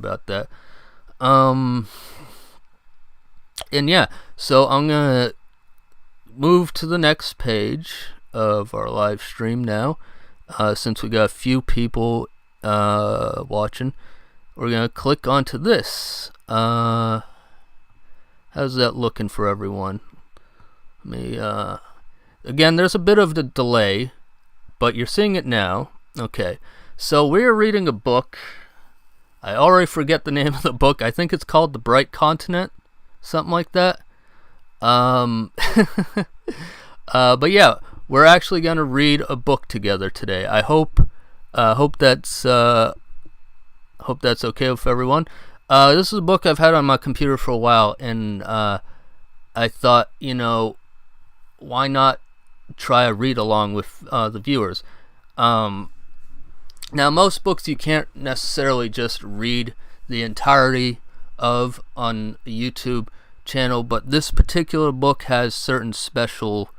about that. And yeah, so I'm gonna move to the next page of our live stream now. Since we got a few people watching, we're gonna click onto this. How's that looking for everyone? Again, there's a bit of the delay, but you're seeing it now. Okay, so we're reading a book. I already forget the name of the book. I think it's called The Bright Continent, something like that. But yeah, we're actually gonna read a book together today. I hope that's okay with everyone. This is a book I've had on my computer for a while, and I thought, why not try a read along with the viewers. Now, most books you can't necessarily just read the entirety of on a YouTube channel, but this particular book has certain special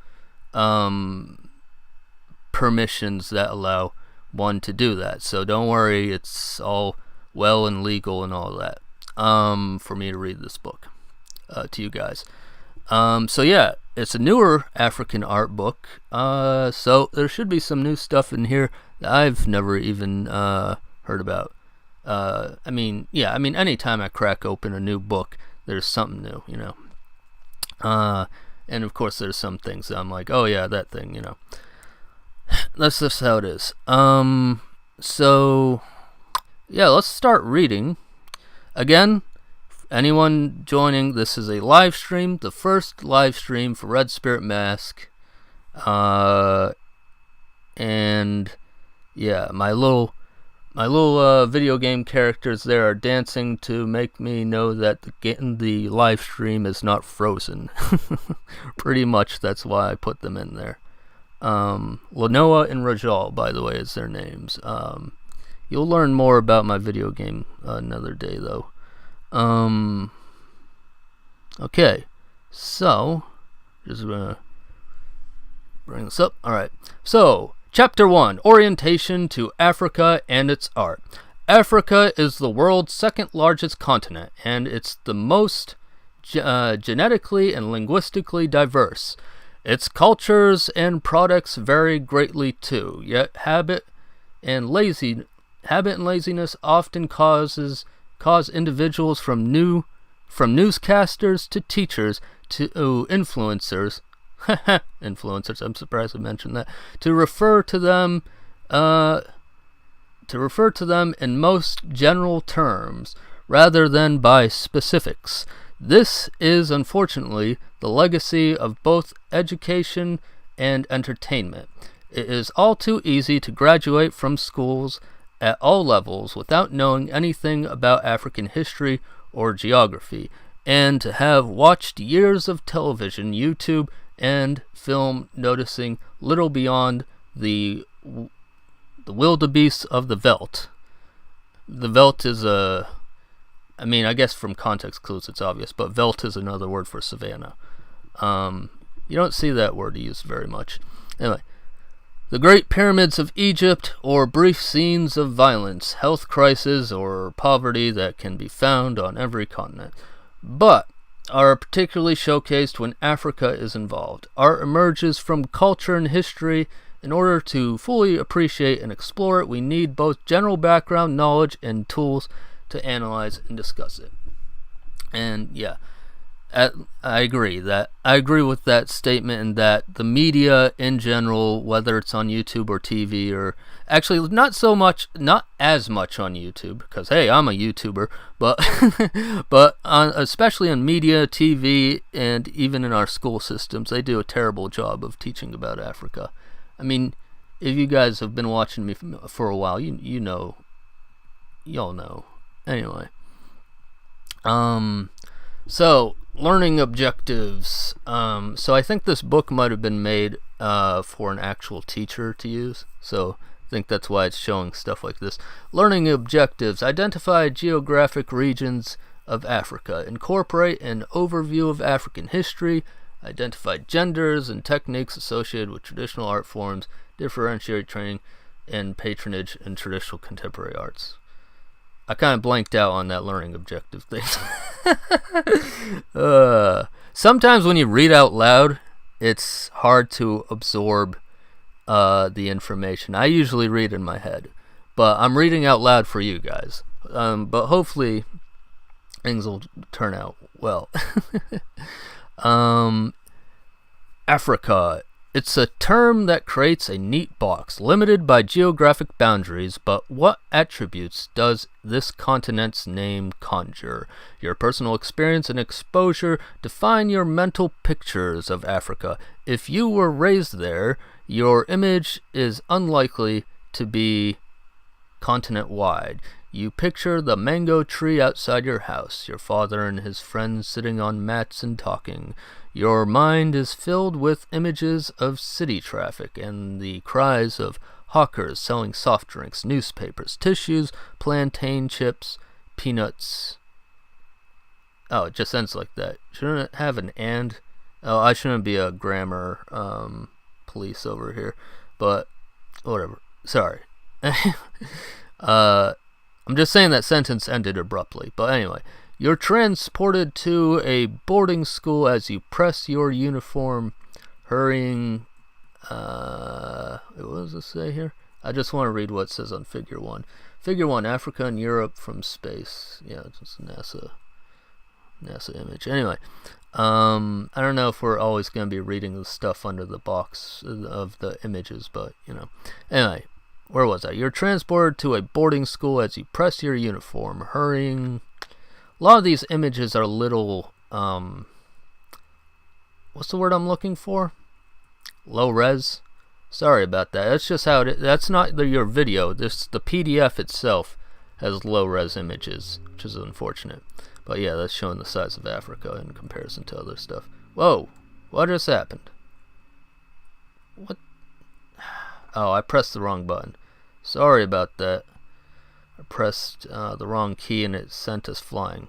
permissions that allow one to do that. So don't worry, it's all well and legal and all that for me to read this book to you guys. So yeah, it's a newer African art book, so there should be some new stuff in here that I've never even heard about. Anytime I crack open a new book, there's something new, and of course there's some things that I'm like, oh yeah, that thing, That's just how it is. So yeah, let's start reading. Again, anyone joining, this is a live stream, the first live stream for Red Spirit Mask. And yeah, my little video game characters there are dancing to make me know that the live stream is not frozen. Pretty much that's why I put them in there. Lenoa and Rajal, by the way, is their names. You'll learn more about my video game another day, though. Okay, so just gonna bring this up. Alright, so Chapter 1, Orientation to Africa and its Art. Africa is the world's second largest continent, and it's the most genetically and linguistically diverse. Its cultures and products vary greatly too, yet habit and laziness often cause individuals from newscasters to teachers to influencers. Influencers, I'm surprised I mentioned that. To refer to them in most general terms rather than by specifics. This is unfortunately the legacy of both education and entertainment. It is all too easy to graduate from schools at all levels without knowing anything about African history or geography, and to have watched years of television, YouTube, and film, noticing little beyond the wildebeest of the veldt. The veldt is I guess from context clues it's obvious, but veldt is another word for savannah. You don't see that word used very much. Anyway, the Great Pyramids of Egypt, or brief scenes of violence, health crisis, or poverty that can be found on every continent, but are particularly showcased when Africa is involved. Art emerges from culture and history. In order to fully appreciate and explore it, we need both general background knowledge and tools to analyze and discuss it. And yeah, I agree with that statement, and that the media in general, whether it's on YouTube or TV, or actually not as much on YouTube, because hey, I'm a YouTuber, but especially on media, TV, and even in our school systems, they do a terrible job of teaching about Africa. I mean, if you guys have been watching me for a while, y'all know. Anyway, so learning objectives. So I think this book might have been made for an actual teacher to use. So I think that's why it's showing stuff like this. Learning objectives. Identify geographic regions of Africa. Incorporate an overview of African history. Identify genders and techniques associated with traditional art forms. Differentiate training and patronage in traditional contemporary arts. I kind of blanked out on that learning objective thing. Sometimes when you read out loud, it's hard to absorb the information. I usually read in my head, but I'm reading out loud for you guys. But hopefully things will turn out well. Africa. It's a term that creates a neat box, limited by geographic boundaries, but what attributes does this continent's name conjure? Your personal experience and exposure define your mental pictures of Africa. If you were raised there, your image is unlikely to be continent-wide. You picture the mango tree outside your house, your father and his friends sitting on mats and talking. Your mind is filled with images of city traffic and the cries of hawkers selling soft drinks, newspapers, tissues, plantain chips, peanuts. Oh, it just ends like that. Shouldn't it have an and? Oh, I shouldn't be a grammar police over here, but whatever. Sorry. I'm just saying that sentence ended abruptly, but anyway. You're transported to a boarding school as you press your uniform, hurrying... what does it say here? I just want to read what it says on Figure 1. Figure 1, Africa and Europe from space. Yeah, it's just a NASA image. Anyway, I don't know if we're always going to be reading the stuff under the box of the images, but, you know. Anyway, where was I? You're transported to a boarding school as you press your uniform, hurrying... A lot of these images are little, what's the word I'm looking for? Low res? Sorry about that. That's just how it is. That's not your video. The PDF itself has low res images, which is unfortunate. But yeah, that's showing the size of Africa in comparison to other stuff. Whoa, what just happened? What? Oh, I pressed the wrong button. Sorry about that. I pressed the wrong key and it sent us flying.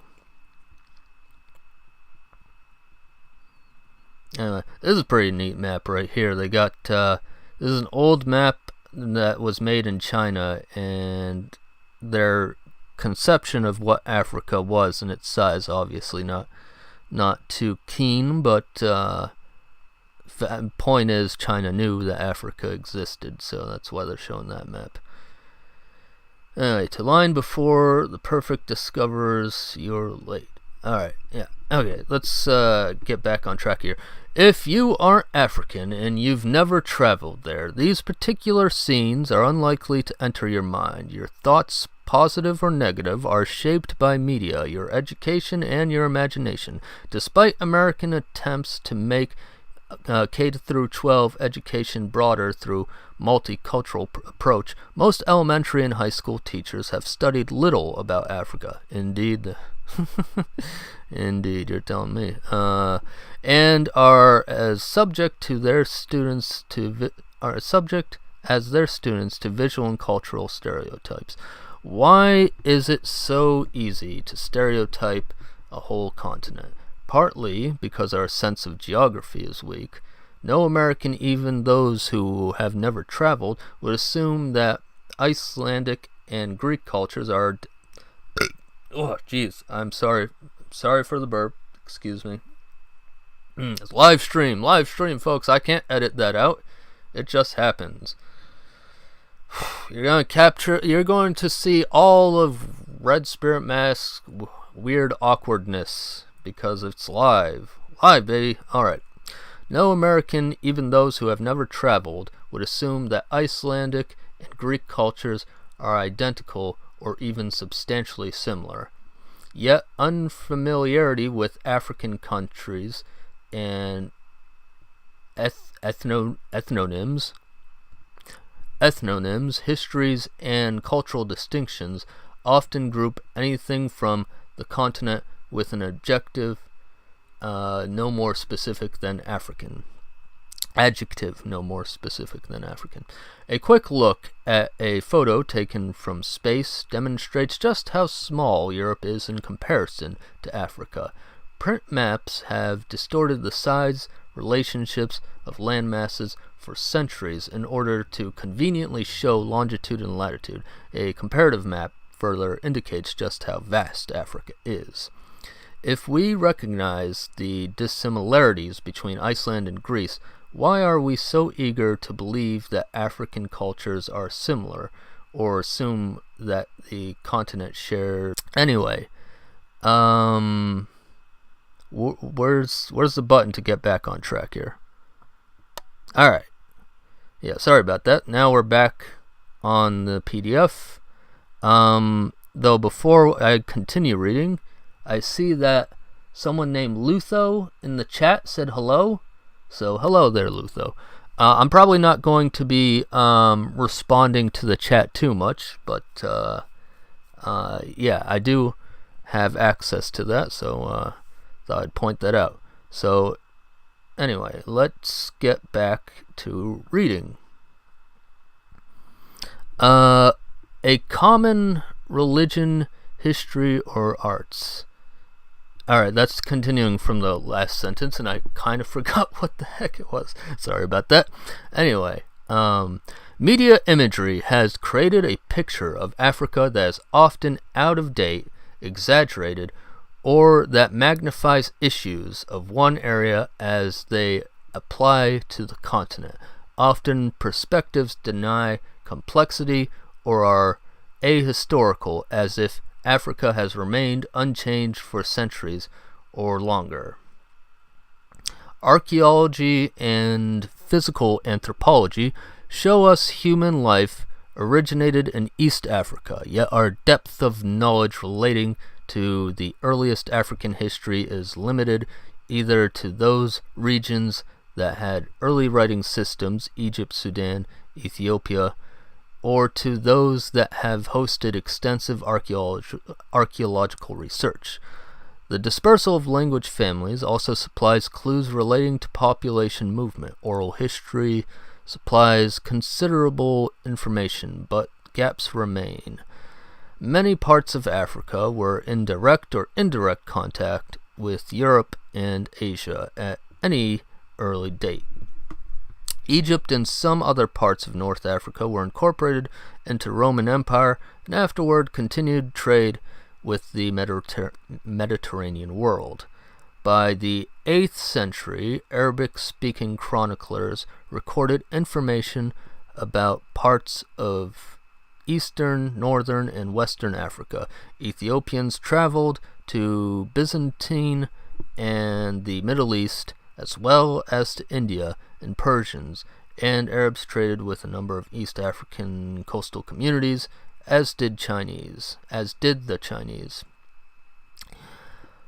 Anyway, this is a pretty neat map right here. They got, this is an old map that was made in China, and their conception of what Africa was and its size, obviously not too keen, but point is China knew that Africa existed, so that's why they're showing that map. Alright, to line before the perfect discovers you're late. Alright, yeah. Okay, let's get back on track here. If you aren't African and you've never traveled there, these particular scenes are unlikely to enter your mind. Your thoughts, positive or negative, are shaped by media, your education, and your imagination. Despite American attempts to make K-12 education broader through multicultural approach, most elementary and high school teachers have studied little about Africa. Indeed, indeed, you're telling me. And are as subject as their students to visual and cultural stereotypes. Why is it so easy to stereotype a whole continent? Partly because our sense of geography is weak. No American, even those who have never traveled, would assume that Icelandic and Greek cultures are... Oh, jeez. I'm sorry. Sorry for the burp. Excuse me. It's live stream, folks. I can't edit that out. It just happens. You're going to see all of Red Spirit Mask's weird awkwardness. Because it's live. Live, baby. Alright. No American, even those who have never traveled, would assume that Icelandic and Greek cultures are identical or even substantially similar. Yet unfamiliarity with African countries and ethnonyms, histories, and cultural distinctions often group anything from the continent with an adjective no more specific than African. Adjective no more specific than African. A quick look at a photo taken from space demonstrates just how small Europe is in comparison to Africa. Print maps have distorted the size relationships of land masses for centuries in order to conveniently show longitude and latitude. A comparative map further indicates just how vast Africa is. If we recognize the dissimilarities between Iceland and Greece, why are we so eager to believe that African cultures are similar, or assume that the continent shares? Anyway, where's the button to get back on track here? Alright. Yeah, sorry about that. Now we're back on the PDF. Though before I continue reading, I see that someone named Lutho in the chat said hello. So hello there, Lutho. I'm probably not going to be responding to the chat too much, but yeah, I do have access to that, so thought I'd point that out. So anyway, let's get back to reading. A common religion, history, or arts. Alright, that's continuing from the last sentence, and I kind of forgot what the heck it was. Sorry about that. Anyway, media imagery has created a picture of Africa that is often out of date, exaggerated, or that magnifies issues of one area as they apply to the continent. Often perspectives deny complexity or are ahistorical, as if Africa has remained unchanged for centuries or longer. Archaeology and physical anthropology show us human life originated in East Africa, yet our depth of knowledge relating to the earliest African history is limited either to those regions that had early writing systems, Egypt, Sudan, Ethiopia, or to those that have hosted extensive archaeological research. The dispersal of language families also supplies clues relating to population movement. Oral history supplies considerable information, but gaps remain. Many parts of Africa were in direct or indirect contact with Europe and Asia at any early date. Egypt and some other parts of North Africa were incorporated into Roman Empire and afterward continued trade with the Mediterranean world. By the 8th century, Arabic-speaking chroniclers recorded information about parts of Eastern, Northern, and Western Africa. Ethiopians traveled to Byzantine and the Middle East, as well as to India, and Persians, and Arabs traded with a number of East African coastal communities, as did the Chinese.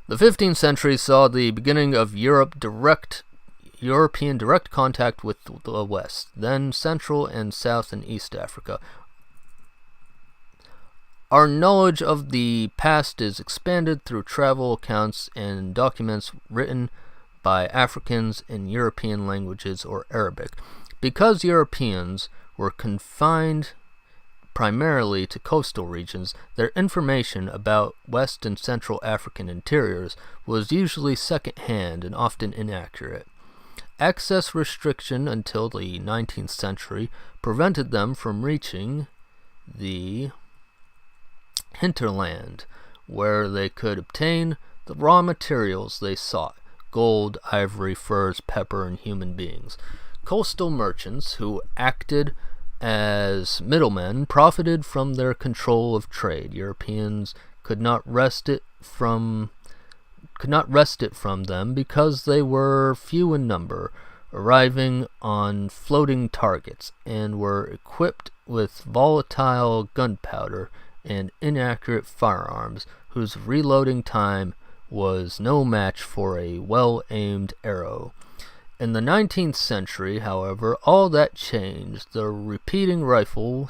The 15th century saw the beginning of European direct contact with the West, then Central and South and East Africa. Our knowledge of the past is expanded through travel accounts and documents written by Africans in European languages or Arabic. Because Europeans were confined primarily to coastal regions, their information about West and Central African interiors was usually second-hand and often inaccurate. Access restriction until the 19th century prevented them from reaching the hinterland, where they could obtain the raw materials they sought: gold, ivory, furs, pepper, and human beings. Coastal merchants who acted as middlemen profited from their control of trade. Europeans could not wrest it from them because they were few in number, arriving on floating targets, and were equipped with volatile gunpowder and inaccurate firearms whose reloading time was no match for a well-aimed arrow. In the 19th century, however, all that changed. The repeating rifle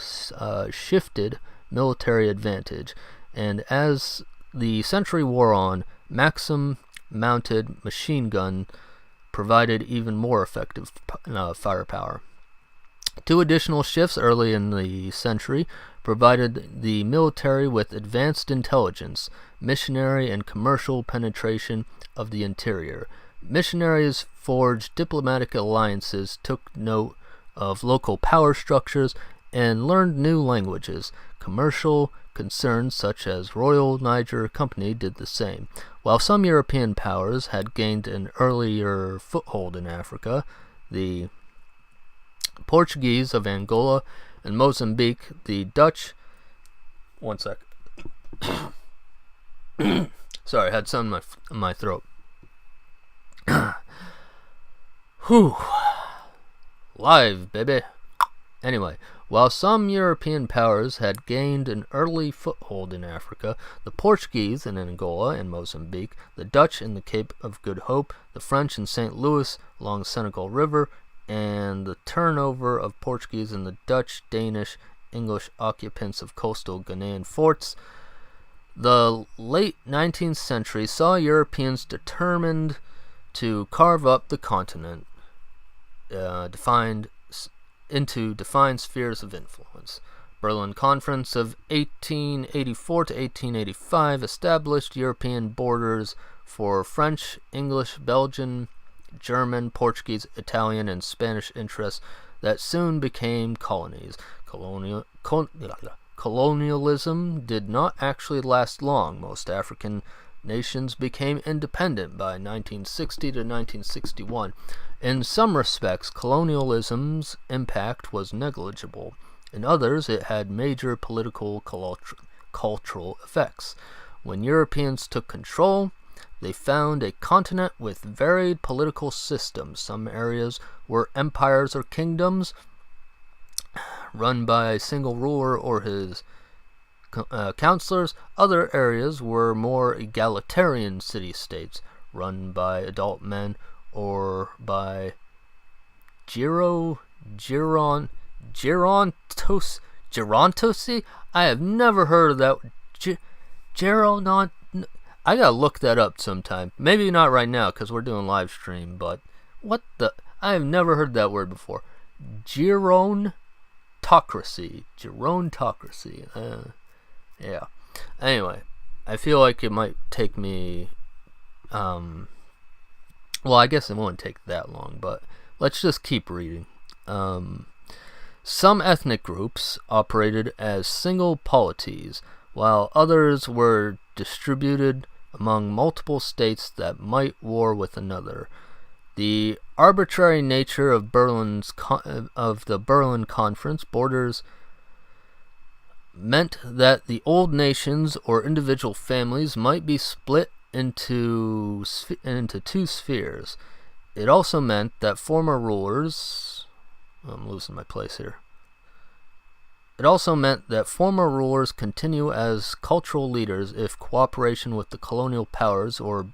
shifted military advantage, and as the century wore on, Maxim-mounted machine gun provided even more effective firepower. Two additional shifts early in the century provided the military with advanced intelligence, missionary and commercial penetration of the interior. Missionaries forged diplomatic alliances, took note of local power structures, and learned new languages. Commercial concerns such as Royal Niger Company did the same. While some European powers had gained an earlier foothold in Africa, the Portuguese of Angola and Mozambique, the Dutch... One sec. Sorry, I had something in my throat. Whew. Live, baby. Anyway, while some European powers had gained an early foothold in Africa, the Portuguese in Angola and Mozambique, the Dutch in the Cape of Good Hope, the French in St. Louis along the Senegal River, and the turnover of Portuguese and the Dutch, Danish, English occupants of coastal Ghanaian forts. The late 19th century saw Europeans determined to carve up the continent, defined into defined spheres of influence. Berlin Conference of 1884 to 1885 established European borders for French, English, Belgian, German, Portuguese, Italian, and Spanish interests that soon became colonies. Colonialism did not actually last long. Most African nations became independent by 1960 to 1961. In some respects, colonialism's impact was negligible. In others, it had major political cultural effects. When Europeans took control, they found a continent with varied political systems. Some areas were empires or kingdoms run by a single ruler or his counselors. Other areas were more egalitarian city-states run by adult men or by gerontosi. I have never heard of that. I gotta look that up sometime. Maybe not right now because we're doing live stream, but what the? I have never heard that word before. Gerontocracy. Yeah. Anyway, I feel like it might take me... well, I guess it won't take that long, but let's just keep reading. Some ethnic groups operated as single polities, while others were distributed among multiple states that might war with another. The arbitrary nature of the Berlin Conference borders meant that the old nations or individual families might be split into two spheres. It also meant that former rulers... I'm losing my place here. It also meant that former rulers continue as cultural leaders if cooperation with the colonial powers or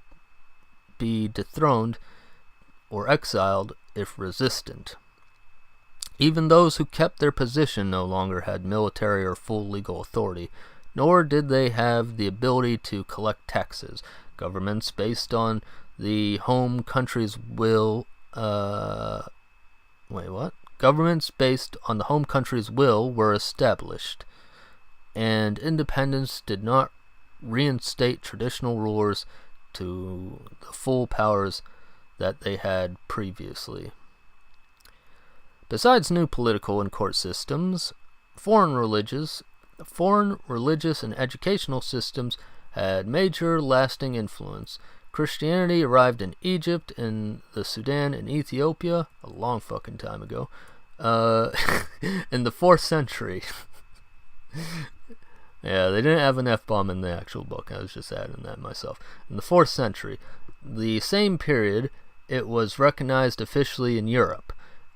be dethroned or exiled if resistant. Even those who kept their position no longer had military or full legal authority, nor did they have the ability to collect taxes. Governments based on the home country's will... Governments based on the home country's will were established, and independence did not reinstate traditional rulers to the full powers that they had previously. Besides new political and court systems, foreign religious and educational systems had major lasting influence. Christianity arrived in Egypt, in the Sudan, and Ethiopia a long fucking time ago. In the 4th century. Yeah, they didn't have an F-bomb in the actual book. I was just adding that myself. In the 4th century, the same period, it was recognized officially in Europe,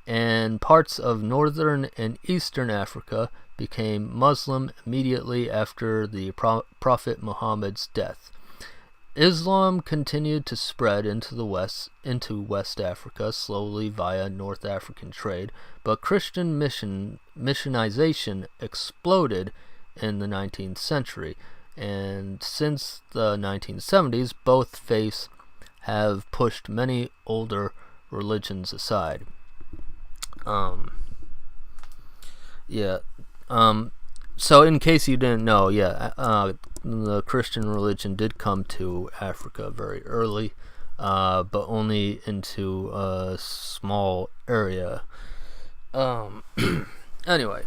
and parts of northern and eastern Africa became Muslim immediately after the Prophet Muhammad's death. Islam continued to spread into West Africa slowly via North African trade, but Christian missionization exploded in the 19th century, and since the 1970s, both faiths have pushed many older religions aside. So in case you didn't know, the Christian religion did come to Africa very early, but only into a small area. Anyway.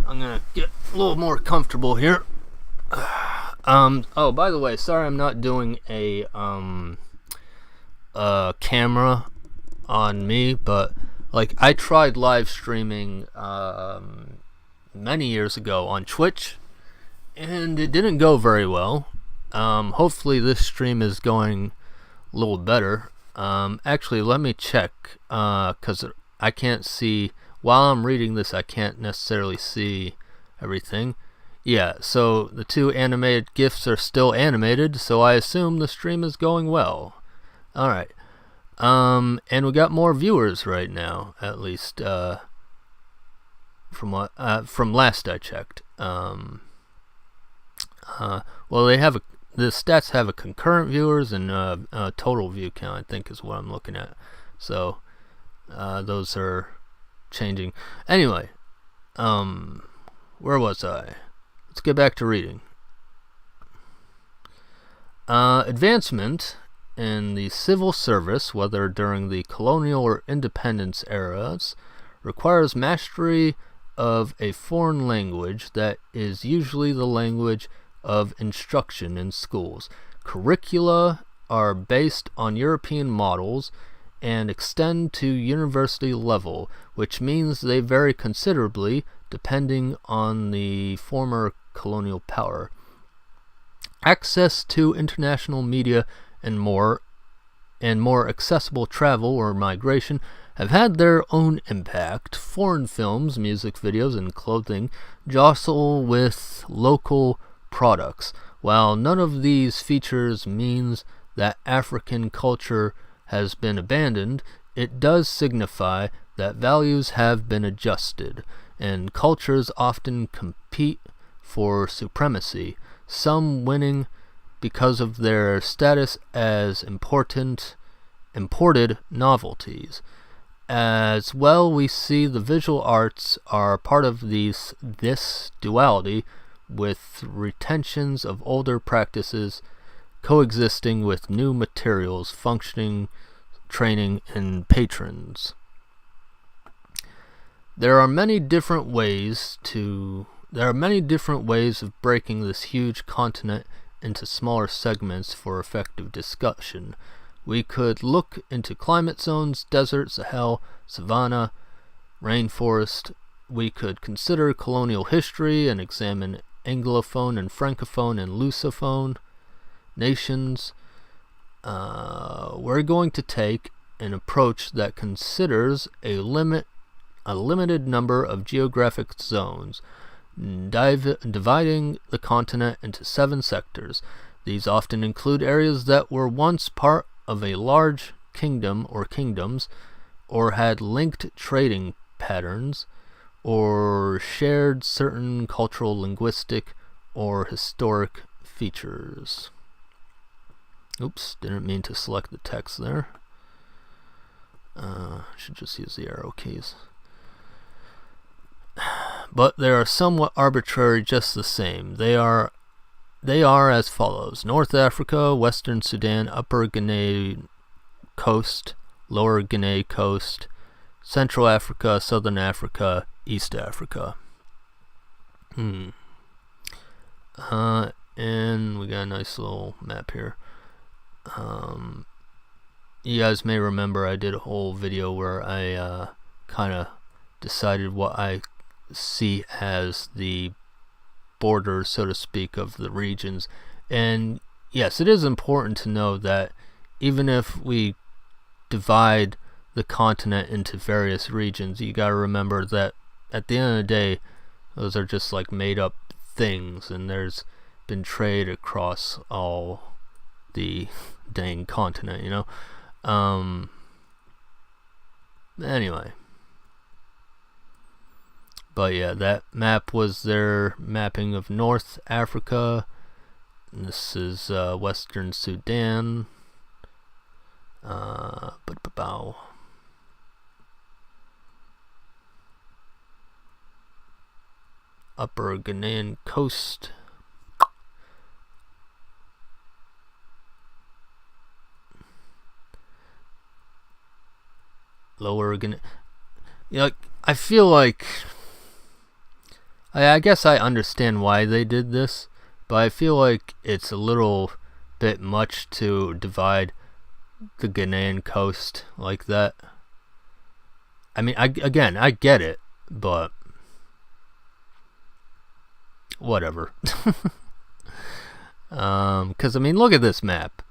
I'm gonna get a little more comfortable here. Oh, by the way, sorry I'm not doing a camera on me, but like I tried live streaming many years ago on Twitch, and it didn't go very well. Hopefully this stream is going a little better. Actually, let me check, because I can't see, while I'm reading this, I can't necessarily see everything. Yeah, so the two animated GIFs are still animated, so I assume the stream is going well. Alright. And we got more viewers right now, at least, from last I checked. Well, the stats have a concurrent viewers and a total view count, I think is what I'm looking at. So, those are changing. Anyway, where was I? Let's get back to reading. Advancement in the civil service, whether during the colonial or independence eras, requires mastery of a foreign language that is usually the language of instruction in schools. Curricula are based on European models and extend to university level, which means they vary considerably depending on the former colonial power. Access to international media and more accessible travel or migration have had their own impact. Foreign films, music videos, and clothing jostle with local products. While none of these features means that African culture has been abandoned, it does signify that values have been adjusted, and cultures often compete for supremacy, some winning because of their status as imported novelties. As well, we see the visual arts are part of this duality, with retentions of older practices coexisting with new materials, functioning, training, and patrons. There are many different ways of breaking this huge continent into smaller segments for effective discussion. We could look into climate zones, desert, Sahel, savanna, rainforest. We could consider colonial history and examine Anglophone and Francophone and Lusophone nations. We're going to take an approach that considers a limited number of geographic zones, dividing the continent into 7 sectors. These often include areas that were once part of a large kingdom or kingdoms, or had linked trading patterns, or shared certain cultural, linguistic, or historic features. Oops, didn't mean to select the text there. Should just use the arrow keys. But they are somewhat arbitrary just the same. They are as follows: North Africa, Western Sudan, Upper Guinea Coast, Lower Guinea Coast, Central Africa, Southern Africa, East Africa. And we got a nice little map here. You guys may remember I did a whole video where I kind of decided what I see as the borders, so to speak, of the regions. And yes, it is important to know that even if we divide the continent into various regions, you gotta remember that at the end of the day, those are just like made up things, and there's been trade across all the dang continent, you know? Anyway. But yeah, that map was their mapping of North Africa. And this is Western Sudan. Upper Ghanaian coast. Lower Ghanaian. You know, I feel like I guess I understand why they did this, but I feel like it's a little bit much to divide the Ghanaian coast like that. I mean, I get it, but whatever. Because, I mean, look at this map.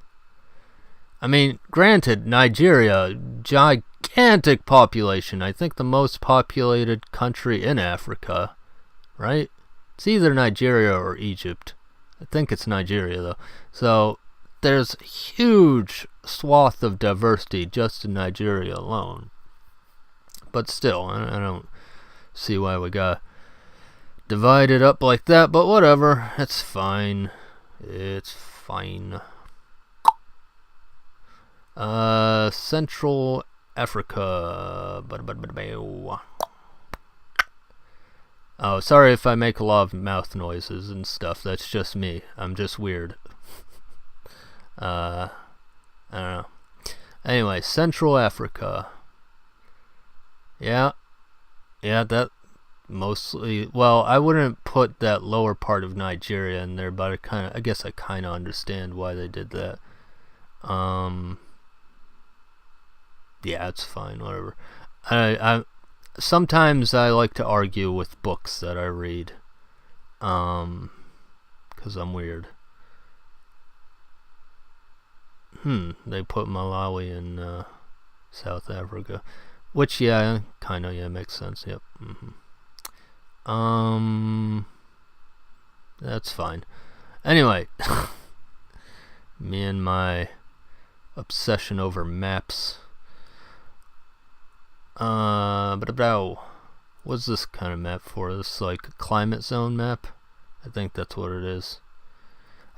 I mean, granted, Nigeria, gigantic population. I think the most populated country in Africa, right? It's either Nigeria or Egypt. I think it's Nigeria, though. So, there's huge swath of diversity just in Nigeria alone. But still, I don't see why we got divided up like that, but whatever. It's fine. It's fine. Central Africa. Oh, sorry if I make a lot of mouth noises and stuff. That's just me. I'm just weird. I don't know. Anyway, Central Africa. Yeah, that mostly. Well, I wouldn't put that lower part of Nigeria in there, but I guess I kind of understand why they did that. Yeah, it's fine, whatever. I sometimes I like to argue with books that I read, 'cause I'm weird. They put Malawi in South Africa, which yeah, kind of makes sense. Yep. That's fine. Anyway, me and my obsession over maps. What's this kind of map for? This like a climate zone map? I think that's what it is.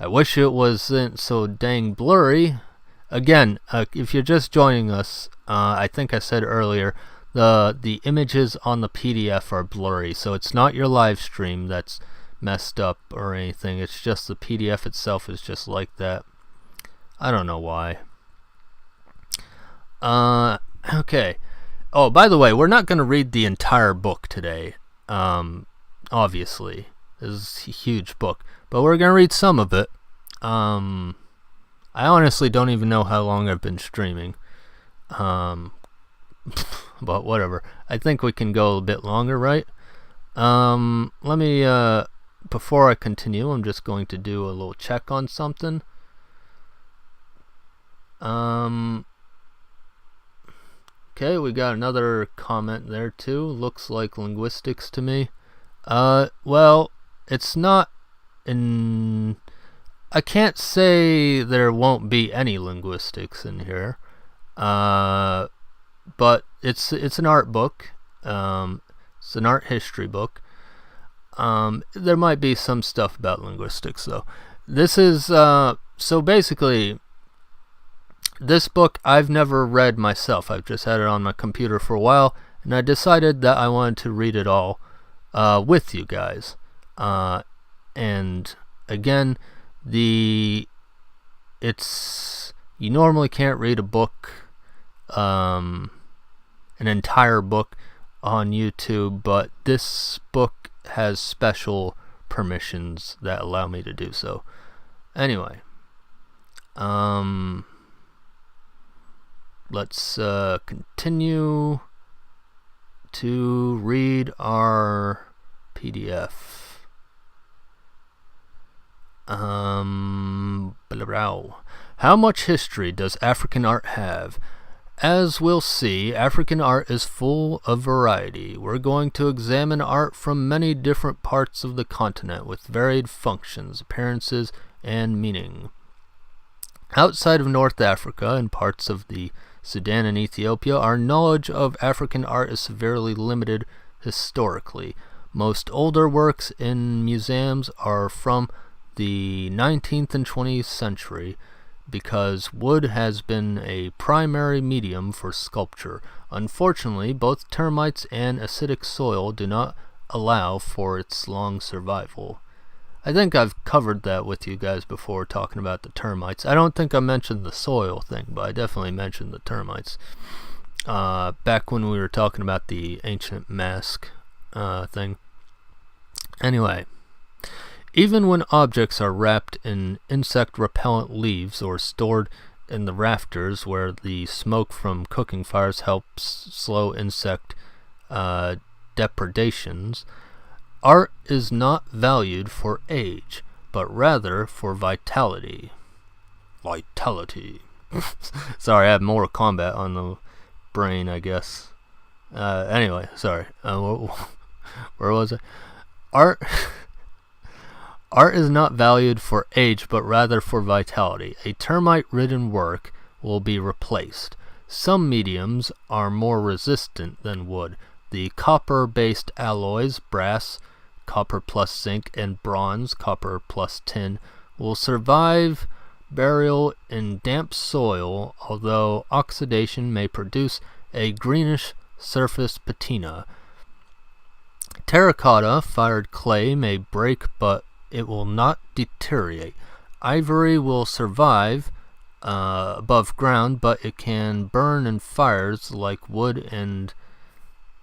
I wish it wasn't so dang blurry. Again, if you're just joining us, I think I said earlier, the images on the PDF are blurry, so it's not your live stream that's messed up or anything. It's just the PDF itself is just like that. I don't know why. Okay. Oh, by the way, we're not going to read the entire book today. Obviously, this is a huge book, but we're going to read some of it. I honestly don't even know how long I've been streaming. But whatever. I think we can go a bit longer, right? Let me, before I continue, I'm just going to do a little check on something. Okay, we got another comment there too. Looks like linguistics to me. Well, it's not in... I can't say there won't be any linguistics in here. But it's an art book. It's an art history book. There might be some stuff about linguistics though. This is so basically this book I've never read myself. I've just had it on my computer for a while, and I decided that I wanted to read it all with you guys. And again, you normally can't read a book, an entire book on YouTube, but this book has special permissions that allow me to do so. Anyway, let's continue to read our PDF. How much history does African art have? As we'll see, African art is full of variety. We're going to examine art from many different parts of the continent with varied functions, appearances, and meaning. Outside of North Africa and parts of the Sudan and Ethiopia, our knowledge of African art is severely limited historically. Most older works in museums are from the 19th and 20th century because wood has been a primary medium for sculpture. Unfortunately, both termites and acidic soil do not allow for its long survival. I think I've covered that with you guys before talking about the termites. I don't think I mentioned the soil thing, but I definitely mentioned the termites. Back when we were talking about the ancient mask thing. Anyway, even when objects are wrapped in insect-repellent leaves or stored in the rafters where the smoke from cooking fires helps slow insect depredations, art is not valued for age, but rather for vitality. Vitality. Sorry, I have Mortal Kombat on the brain, I guess. Anyway, sorry. Where was I? Art is not valued for age, but rather for vitality. A termite-ridden work will be replaced. Some mediums are more resistant than wood. The copper-based alloys, brass, copper plus zinc, and bronze, copper plus tin, will survive burial in damp soil, although oxidation may produce a greenish surface patina. Terracotta-fired clay may break, but it will not deteriorate. Ivory will survive above ground, but it can burn in fires like wood and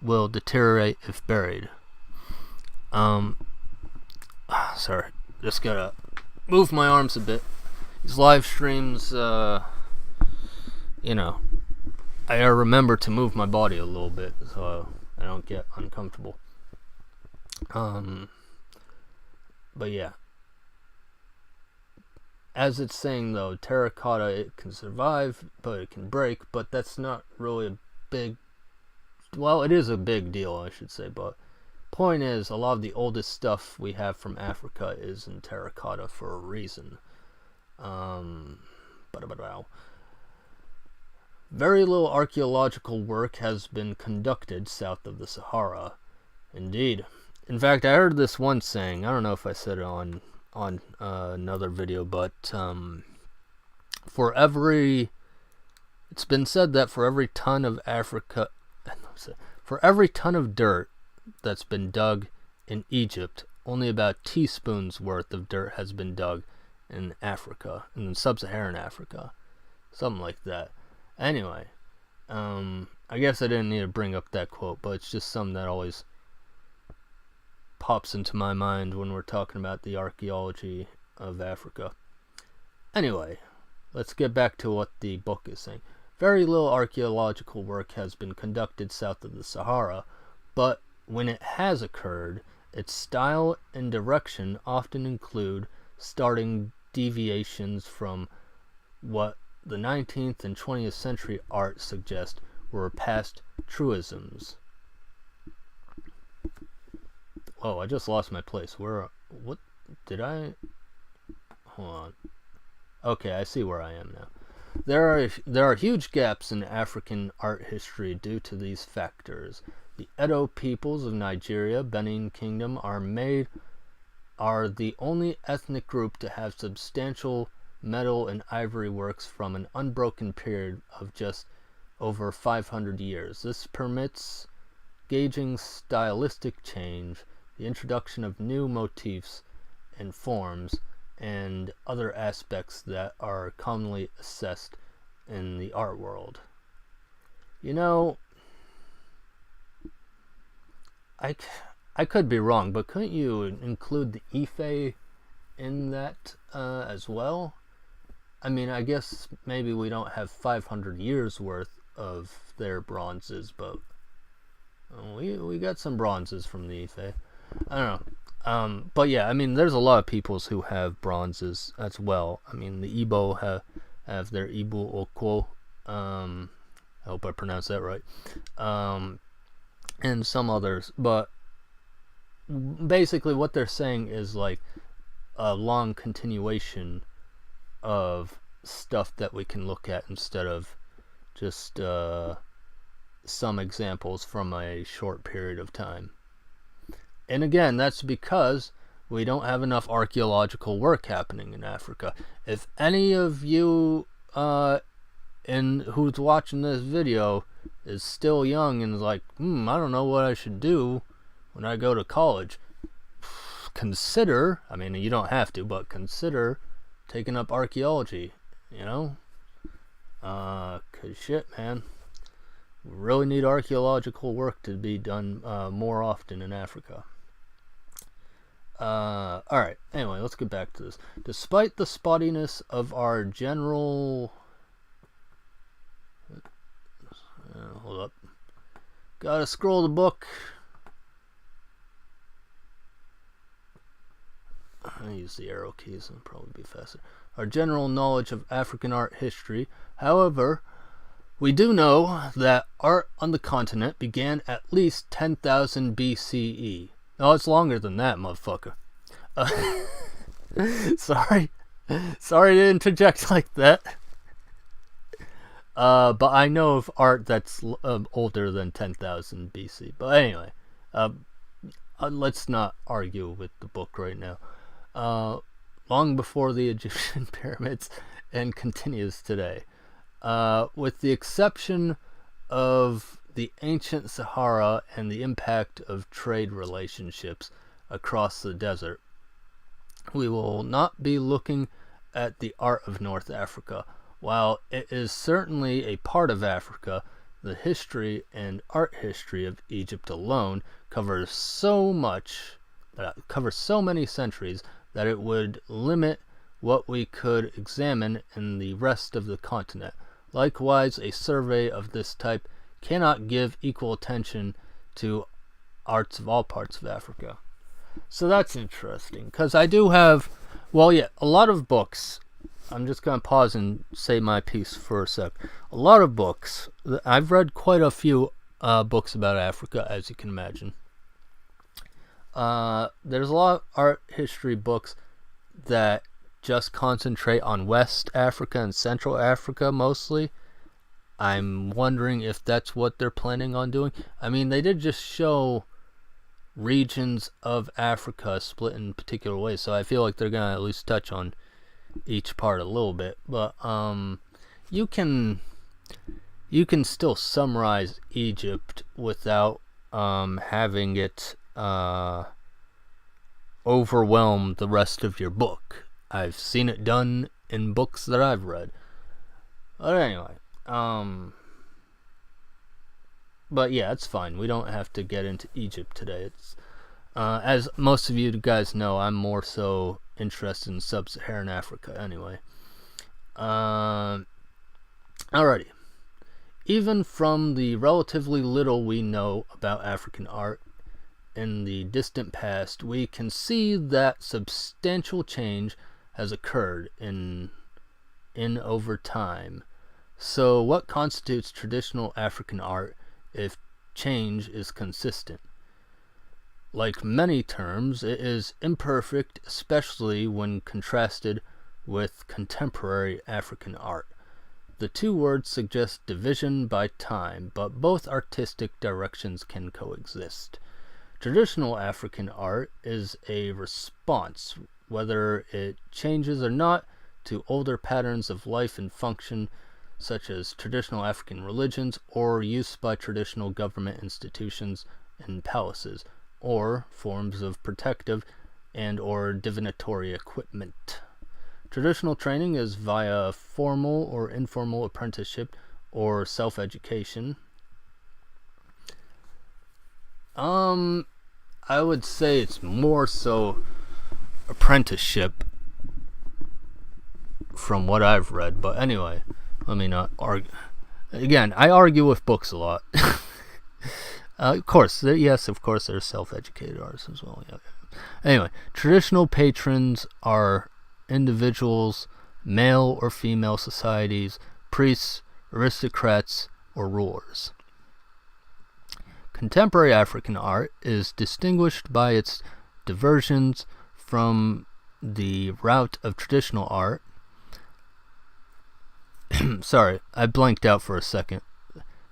will deteriorate if buried. Sorry, just gotta move my arms a bit. These live streams, I gotta remember to move my body a little bit so I don't get uncomfortable. But yeah. As it's saying though, terracotta, it can survive, but it can break, but that's not really a big, well, it is a big deal, I should say, but point is, a lot of the oldest stuff we have from Africa is in terracotta for a reason. Very little archaeological work has been conducted south of the Sahara. Indeed. In fact, I heard this one saying, I don't know if I said it on another video, but it's been said that for every ton of dirt that's been dug in Egypt, only about teaspoons worth of dirt has been dug in Africa, in sub-Saharan Africa, something like that. Anyway, I guess I didn't need to bring up that quote, but it's just something that always pops into my mind when we're talking about the archaeology of Africa. Anyway, let's get back to what the book is saying. Very little archaeological work has been conducted south of the Sahara, but when it has occurred, its style and direction often include starting deviations from what the 19th and 20th century art suggest were past truisms. Oh, I just lost my place. Hold on. Okay, I see where I am now. There are huge gaps in African art history due to these factors. The Edo peoples of Nigeria, Benin Kingdom, are the only ethnic group to have substantial metal and ivory works from an unbroken period of just over 500 years. This permits gauging stylistic change, the introduction of new motifs and forms, and other aspects that are commonly assessed in the art world. I could be wrong, but couldn't you include the Ife in that as well? I mean, I guess maybe we don't have 500 years worth of their bronzes, but we got some bronzes from the Ife. I don't know. But yeah, I mean, there's a lot of peoples who have bronzes as well. I mean, the Igbo have their Ibu Okwo. I hope I pronounced that right. And some others. But basically what they're saying is like a long continuation of stuff that we can look at instead of just some examples from a short period of time. And again, that's because we don't have enough archaeological work happening in Africa. If any of you who's watching this video is still young and is like, I don't know what I should do when I go to college, consider, I mean, you don't have to, but consider taking up archaeology, cause shit, man, we really need archaeological work to be done more often in Africa. Alright, anyway, let's get back to this. Despite the spottiness of our general... hold up. Gotta scroll the book. I use the arrow keys, it'll probably be faster. Our general knowledge of African art history. However, we do know that art on the continent began at least 10,000 BCE. No, it's longer than that, motherfucker. Sorry to interject like that. But I know of art that's older than 10,000 BC. But anyway, let's not argue with the book right now. Long before the Egyptian pyramids and continues today. With the exception of the ancient Sahara and the impact of trade relationships across the desert, we will not be looking at the art of North Africa. While it is certainly a part of Africa, the history and art history of Egypt alone covers so many centuries that it would limit what we could examine in the rest of the continent. Likewise, a survey of this type cannot give equal attention to arts of all parts of Africa. So that's interesting, because I do have, a lot of books. I'm just going to pause and say my piece for a sec. A lot of books. I've read quite a few books about Africa, as you can imagine. There's a lot of art history books that just concentrate on West Africa and Central Africa mostly. I'm wondering if that's what they're planning on doing. I mean, they did just show regions of Africa split in particular ways, so I feel like they're going to at least touch on each part a little bit. But you can still summarize Egypt without having it overwhelm the rest of your book. I've seen it done in books that I've read. But anyway, but yeah, it's fine. We don't have to get into Egypt today. It's as most of you guys know, I'm more so interested in sub-Saharan Africa anyway. Alrighty. Even from the relatively little we know about African art in the distant past, we can see that substantial change has occurred in over time. So what constitutes traditional African art if change is consistent? Like many terms, it is imperfect, especially when contrasted with contemporary African art. The two words suggest division by time, but both artistic directions can coexist. Traditional African art is a response, whether it changes or not, to older patterns of life and function, such as traditional African religions or use by traditional government institutions and palaces, or forms of protective and or divinatory equipment. Traditional training is via formal or informal apprenticeship or self-education. I would say it's more so apprenticeship from what I've read, but anyway, let me not argue. Again, I argue with books a lot. Of course, there's self-educated artists as well. Yeah. Anyway, traditional patrons are individuals, male or female societies, priests, aristocrats, or rulers. Contemporary African art is distinguished by its diversions from the route of traditional art. Sorry, I blanked out for a second.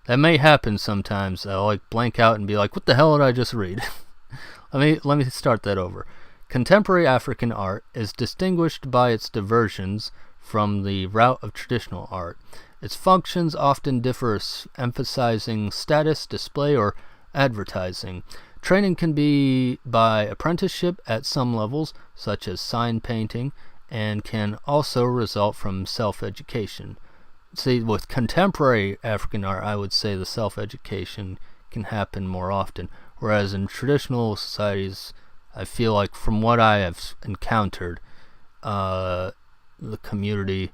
That may happen sometimes. I'll blank out and be like, what the hell did I just read? Let me start that over. Contemporary African art is distinguished by its diversions from the route of traditional art. Its functions often differ, emphasizing status, display, or advertising. Training can be by apprenticeship at some levels, such as sign painting, and can also result from self-education. See, with contemporary African art, I would say the self-education can happen more often, whereas in traditional societies, I feel like from what I have encountered, the community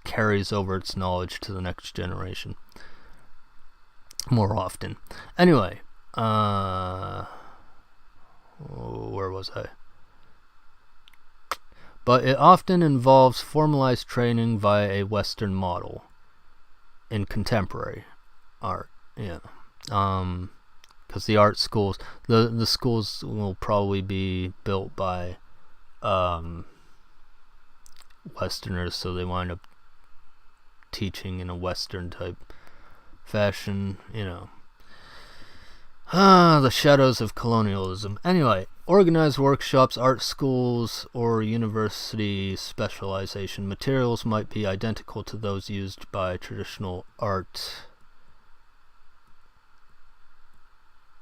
carries over its knowledge to the next generation more often. Anyway, where was I? But it often involves formalized training via a Western model in contemporary art. Yeah. Because the art schools, the schools will probably be built by Westerners, so they wind up teaching in a Western type fashion, the shadows of colonialism. Anyway, organized workshops, art schools, or university specialization materials might be identical to those used by traditional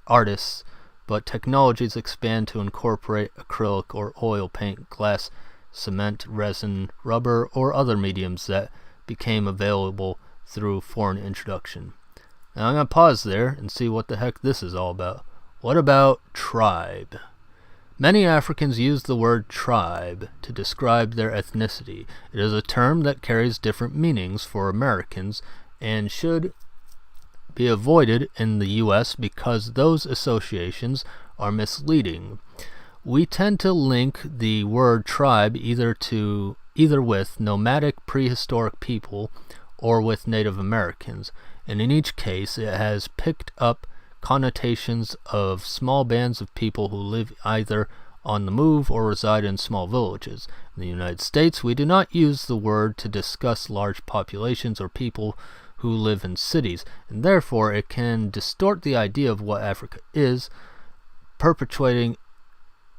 artists, but technologies expand to incorporate acrylic or oil paint, glass, cement, resin, rubber, or other mediums that became available through foreign introduction. Now I'm going to pause there and see what the heck this is all about. What about tribe? Many Africans use the word tribe to describe their ethnicity. It is a term that carries different meanings for Americans and should be avoided in the U.S. because those associations are misleading. We tend to link the word tribe either with nomadic prehistoric people or with Native Americans, and in each case it has picked up connotations of small bands of people who live either on the move or reside in small villages. In the United States, we do not use the word to discuss large populations or people who live in cities, and therefore it can distort the idea of what Africa is, perpetuating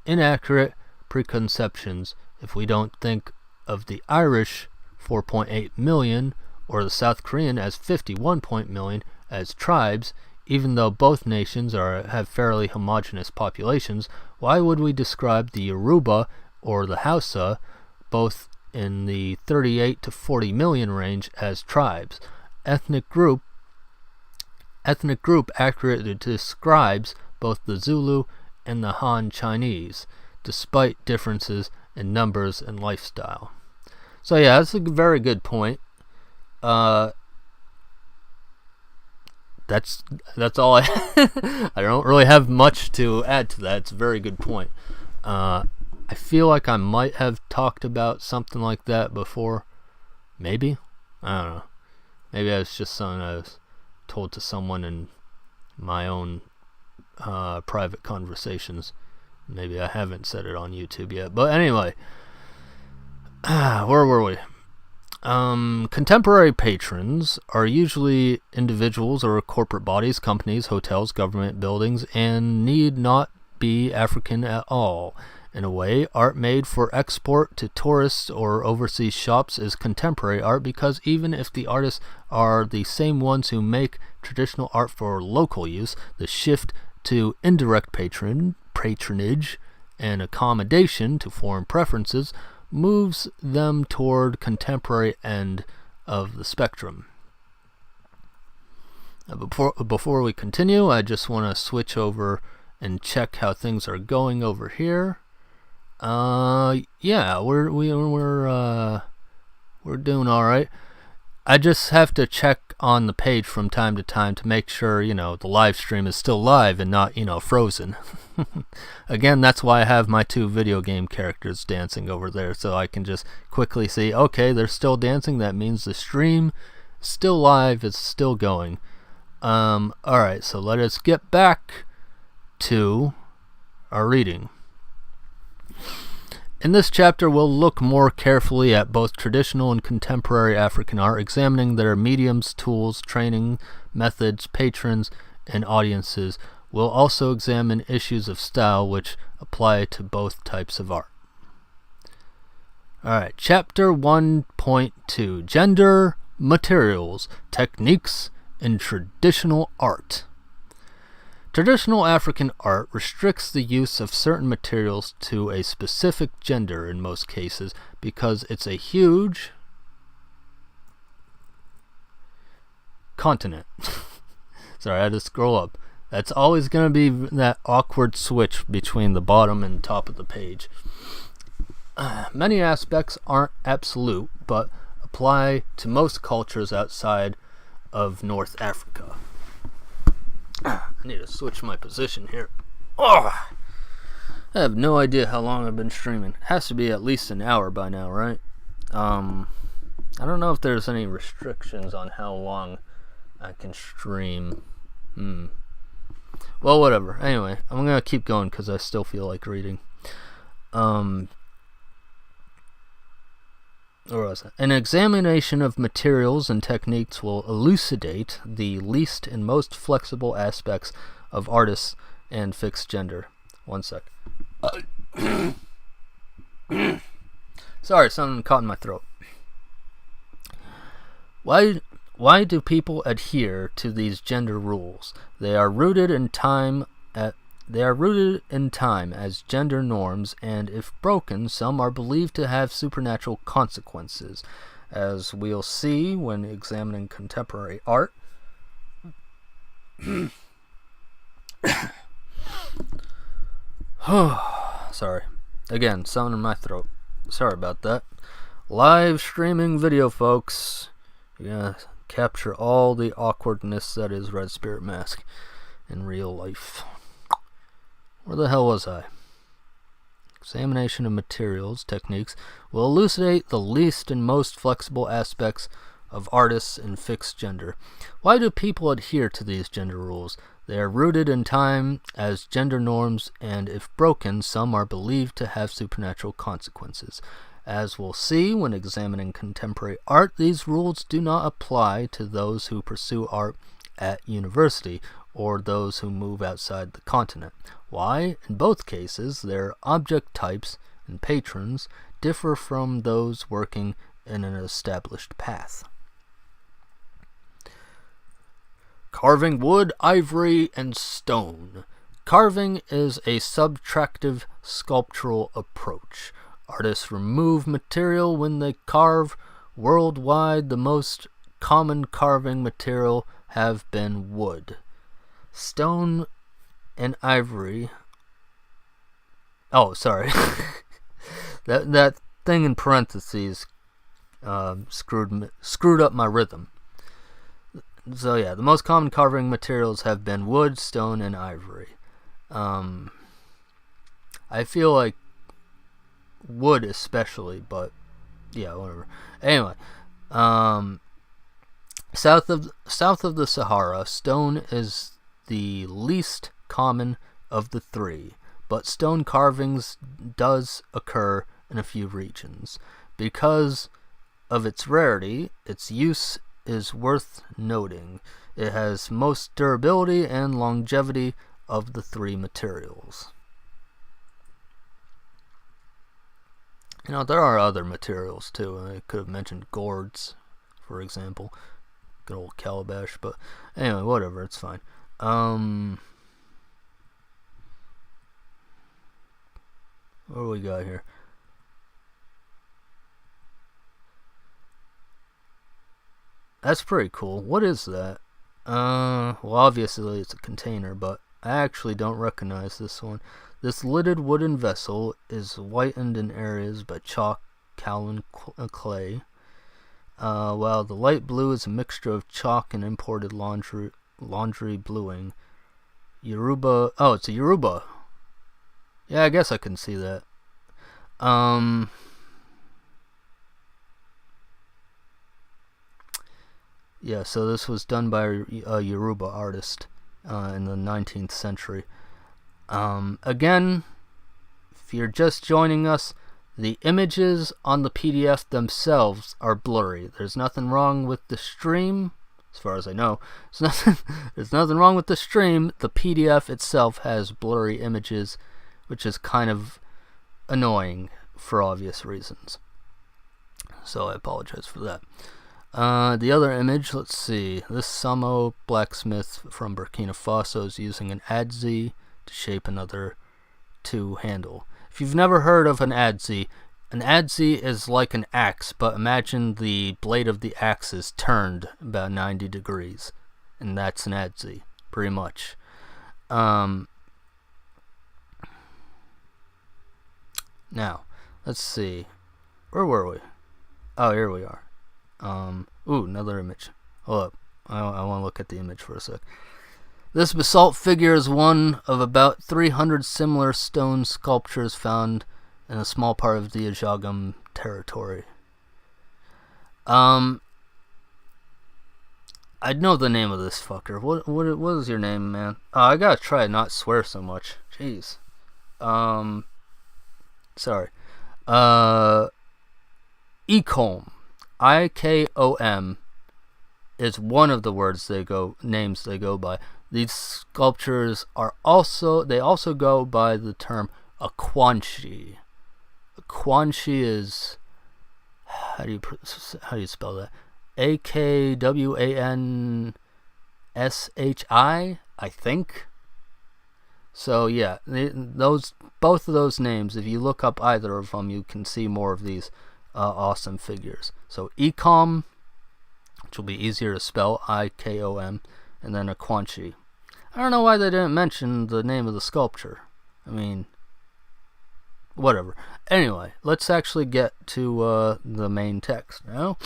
inaccurate preconceptions. If we don't think of the Irish 4.8 million or the South Korean as 51 million as tribes, even though both nations have fairly homogeneous populations, why would we describe the Yoruba or the Hausa, both in the 38 to 40 million range, as tribes? Ethnic group accurately describes both the Zulu and the Han Chinese, despite differences in numbers and lifestyle. So yeah, that's a very good point. That's all I I don't really have much to add to that. It's a very good point. I feel like I might have talked about something like that before. Maybe? I don't know. Maybe that's just something I was told to someone in my own private conversations. Maybe I haven't said it on YouTube yet. But anyway, where were we? Contemporary patrons are usually individuals or corporate bodies, companies, hotels, government buildings, and need not be African at all. In a way, art made for export to tourists or overseas shops is contemporary art because even if the artists are the same ones who make traditional art for local use, the shift to indirect patronage and accommodation to foreign preferences moves them toward contemporary end of the spectrum. Before we continue, I just want to switch over and check how things are going over here. Yeah, we're doing all right. I just have to check on the page from time to time to make sure, the live stream is still live and not, frozen. Again, that's why I have my two video game characters dancing over there, so I can just quickly see, okay, they're still dancing. That means the stream is still live, it's still going. Alright, so let us get back to our reading. In this chapter, we'll look more carefully at both traditional and contemporary African art, examining their mediums, tools, training, methods, patrons, and audiences. We'll also examine issues of style which apply to both types of art. Alright, Chapter 1.2, Gender, Materials, Techniques, and Traditional Art. Traditional African art restricts the use of certain materials to a specific gender in most cases because it's a huge continent. Sorry, I had to scroll up. That's always going to be that awkward switch between the bottom and top of the page. Many aspects aren't absolute, but apply to most cultures outside of North Africa. I need to switch my position here. Oh, I have no idea how long I've been streaming. It has to be at least an hour by now, right? I don't know if there's any restrictions on how long I can stream. Well, whatever. Anyway, I'm going to keep going because I still feel like reading. Where was that? An examination of materials and techniques will elucidate the least and most flexible aspects of artists and fixed gender. One sec. Sorry, something caught in my throat. Why do people adhere to these gender rules? They are rooted in time as gender norms, and if broken, some are believed to have supernatural consequences, as we'll see when examining contemporary art. Sorry. Again, something in my throat. Sorry about that. Live streaming video, folks. Yeah, capture all the awkwardness that is Red Spirit Mask in real life. Where the hell was I? Examination of materials, techniques, will elucidate the least and most flexible aspects of artists and fixed gender. Why do people adhere to these gender rules? They are rooted in time as gender norms, and if broken, some are believed to have supernatural consequences. As we'll see when examining contemporary art, these rules do not apply to those who pursue art at university or those who move outside the continent. Why? In both cases, their object types and patrons differ from those working in an established path. Carving wood, ivory, and stone. Carving is a subtractive sculptural approach. Artists remove material when they carve. Worldwide, the most common carving material have been wood. Stone and ivory. Oh, sorry. that thing in parentheses screwed up my rhythm. So yeah, the most common carving materials have been wood, stone, and ivory. I feel like wood especially, but yeah, whatever. Anyway, south of the Sahara, stone is the least common of the three, but stone carvings does occur in a few regions. Because of its rarity, its use is worth noting. It has most durability and longevity of the three materials. You know, there are other materials too. I could have mentioned gourds, for example. Good old calabash, but anyway, whatever, it's fine. What do we got here? That's pretty cool. What is that? Well, obviously it's a container, but I actually don't recognize this one. This lidded wooden vessel is whitened in areas by chalk, kaolin, clay. While the light blue is a mixture of chalk and imported laundry bluing. Yoruba. Oh, it's a Yoruba. Yeah, I guess I can see that. Yeah, so this was done by a Yoruba artist in the 19th century. Again, if you're just joining us, the images on the PDF themselves are blurry. There's nothing wrong with the stream, as far as I know. There's nothing wrong with the stream. The PDF itself has blurry images, which is kind of annoying for obvious reasons. So I apologize for that. The other image, let's see. This Samo blacksmith from Burkina Faso is using an adze to shape another 2 handle. If you've never heard of an adze is like an axe, but imagine the blade of the axe is turned about 90 degrees. And that's an adze, pretty much. Now, let's see. Where were we? Oh, here we are. Another image. Hold up. I want to look at the image for a sec. This basalt figure is one of about 300 similar stone sculptures found in a small part of the Ajagam territory. I know the name of this fucker. What is your name, man? I gotta try and not swear so much. Jeez. Sorry. Ikom. IKOM is one of the names they go by. These sculptures also go by the term Akwanshi. Akwanshi is, how do you spell that? AKWANSHI, I think. So yeah, both of those names, if you look up either of them, you can see more of these awesome figures. So Ikom, which will be easier to spell, IKOM, and then Akwanshi. I don't know why they didn't mention the name of the sculpture. I mean, whatever. Anyway, let's actually get to the main text now.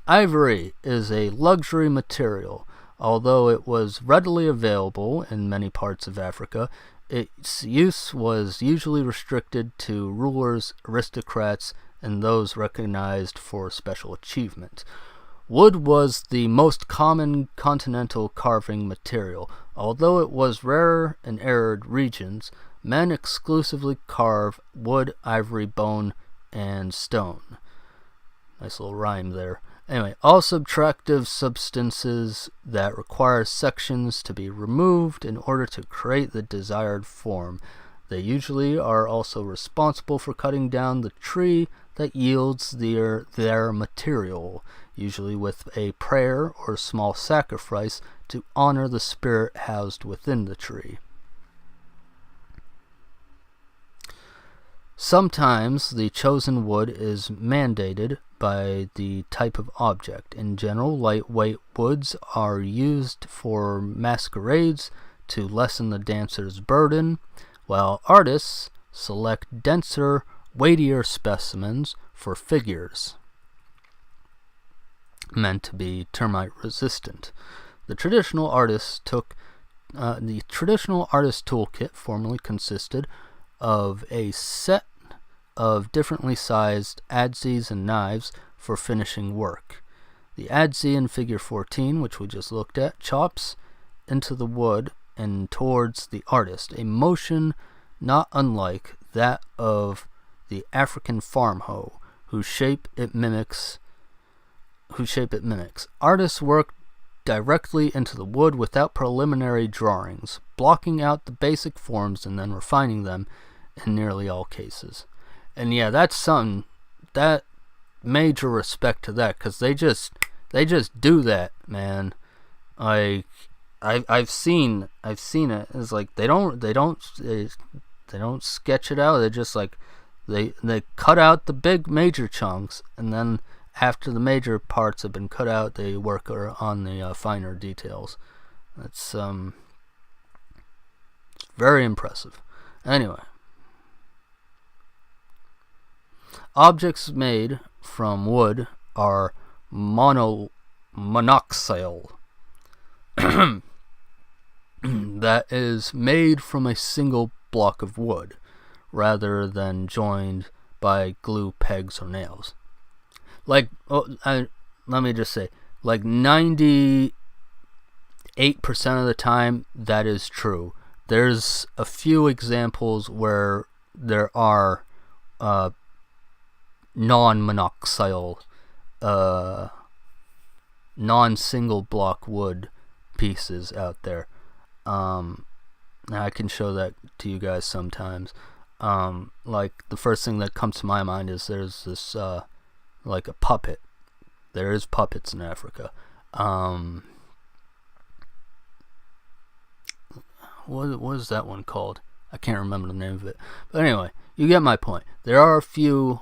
Ivory is a luxury material. Although it was readily available in many parts of Africa, its use was usually restricted to rulers, aristocrats, and those recognized for special achievement. Wood was the most common continental carving material. Although it was rarer in arid regions, men exclusively carve wood, ivory, bone, and stone. Nice little rhyme there. Anyway, all subtractive substances that require sections to be removed in order to create the desired form. They usually are also responsible for cutting down the tree that yields their material, usually with a prayer or small sacrifice to honor the spirit housed within the tree. Sometimes the chosen wood is mandated by the type of object. In general, lightweight woods are used for masquerades to lessen the dancer's burden, while artists select denser, weightier specimens for figures meant to be termite resistant. The traditional artist toolkit formerly consisted of a set of differently sized adzes and knives for finishing work. The adze in figure 14, which we just looked at, chops into the wood and towards the artist, a motion not unlike that of the African farm hoe, whose shape it mimics. Artists work directly into the wood without preliminary drawings, blocking out the basic forms and then refining them in nearly all cases. And yeah, that's something, that major respect to that, because they just do that, man. I've seen it. It's like they don't sketch it out. They just like they cut out the big major chunks, and then after the major parts have been cut out, they work on the finer details. It's very impressive. Anyway. Objects made from wood are monoxyle. That is made from a single block of wood, rather than joined by glue, pegs, or nails. Let me just say, like 98% of the time, that is true. There's a few examples where there are non-monoxyle, non-single block wood pieces out there. Now I can show that to you guys sometimes. Like the first thing that comes to my mind is there's this like a puppet. There is puppets in Africa. What is that one called? I can't remember the name of it. But anyway, you get my point. There are a few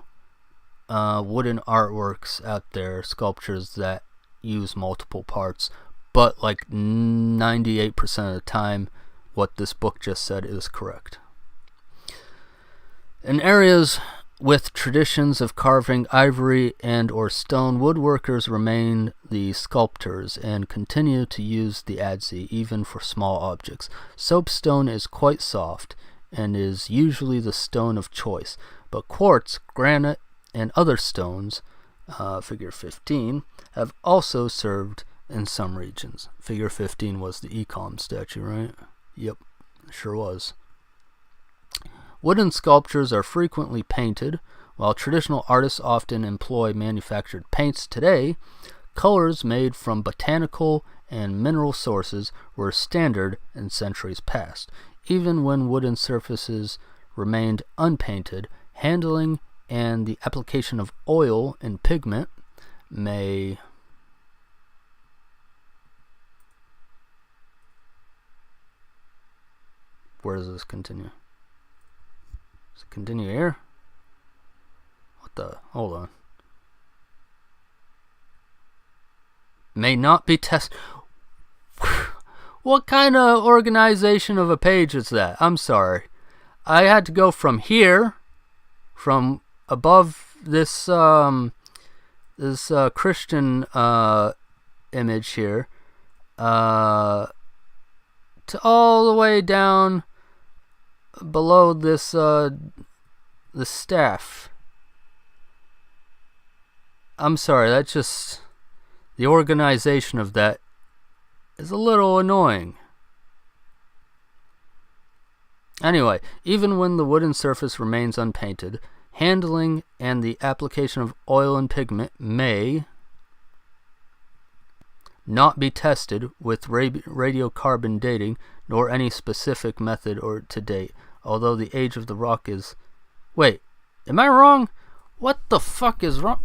wooden artworks out there, sculptures that use multiple parts, but like 98% of the time, what this book just said is correct. In areas with traditions of carving ivory and or stone, woodworkers remain the sculptors and continue to use the adze even for small objects. Soapstone is quite soft and is usually the stone of choice, but quartz, granite, and other stones, figure 15, have also served in some regions. Figure 15 was the Ecom statue, right? Yep, sure was. Wooden sculptures are frequently painted. While traditional artists often employ manufactured paints today, colors made from botanical and mineral sources were standard in centuries past. Even when wooden surfaces remained unpainted, handling and the application of oil and pigment may where does this continue? Does it continue here? What the? Hold on. May not be tested. What kind of organization of a page is that? I'm sorry. I had to go from here, from above this Christian image here, to all the way down below this the staff. I'm sorry, that's just the organization of that is a little annoying. Anyway, even when the wooden surface remains unpainted, handling and the application of oil and pigment may not be tested with radiocarbon dating nor any specific method or to date, although the age of the rock is... Wait, am I wrong? What the fuck is wrong?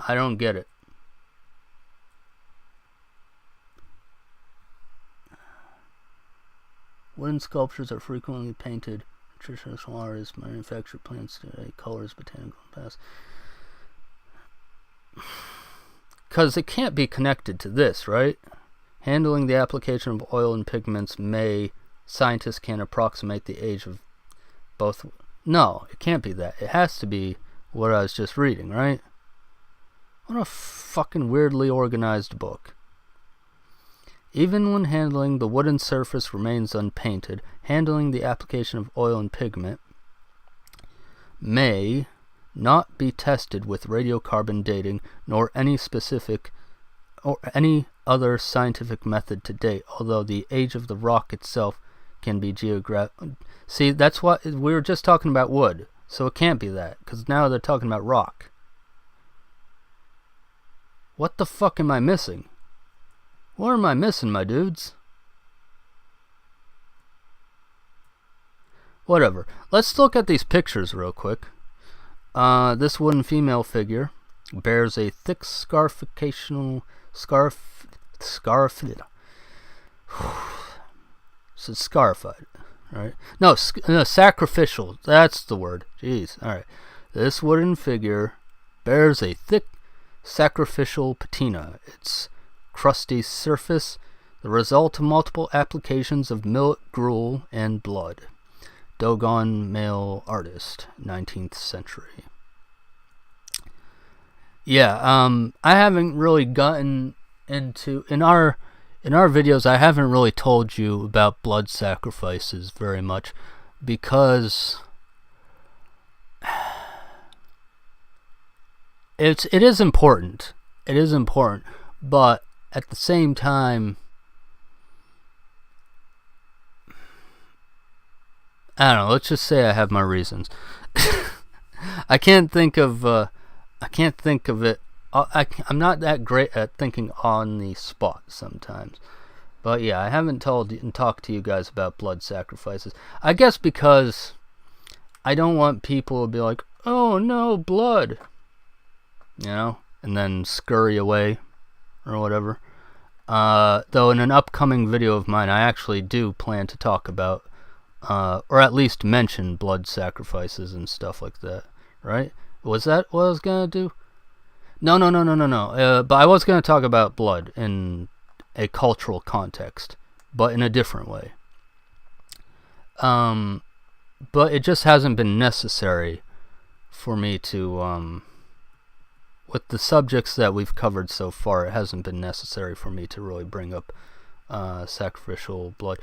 I don't get it. Wooden sculptures are frequently painted. Traditional artists manufacture plants today, colors, botanical past. Because it can't be connected to this, right? Handling the application of oil and pigments may... Scientists can approximate the age of both... No, it can't be that. It has to be what I was just reading, right? What a fucking weirdly organized book. Even when handling, the wooden surface remains unpainted. Handling the application of oil and pigment may not be tested with radiocarbon dating nor any specific or any other scientific method to date, although the age of the rock itself can be geographic. See, that's what we were just talking about, wood, so it can't be that, because now they're talking about rock. What the fuck am I missing? What am I missing, my dudes? Whatever. Let's look at these pictures real quick. This wooden female figure bears a thick scarified. So it's scarified, right? No, sacrificial. That's the word. Jeez. All right. This wooden figure bears a thick sacrificial patina. Its crusty surface, the result of multiple applications of millet, gruel, and blood. Dogon male artist, 19th century. Yeah, I haven't really gotten into in our videos. I haven't really told you about blood sacrifices very much because it is important. It is important, but at the same time, I don't know. Let's just say I have my reasons. I can't think of it. I'm not that great at thinking on the spot sometimes. But yeah, I haven't told and talked to you guys about blood sacrifices. I guess because I don't want people to be like, "Oh no, blood," you know, and then scurry away or whatever. Though in an upcoming video of mine, I actually do plan to talk about, or at least mention blood sacrifices and stuff like that, right? Was that what I was gonna do? No. But I was going to talk about blood in a cultural context, but in a different way. But it just hasn't been necessary for me to, with the subjects that we've covered so far, it hasn't been necessary for me to really bring up sacrificial blood.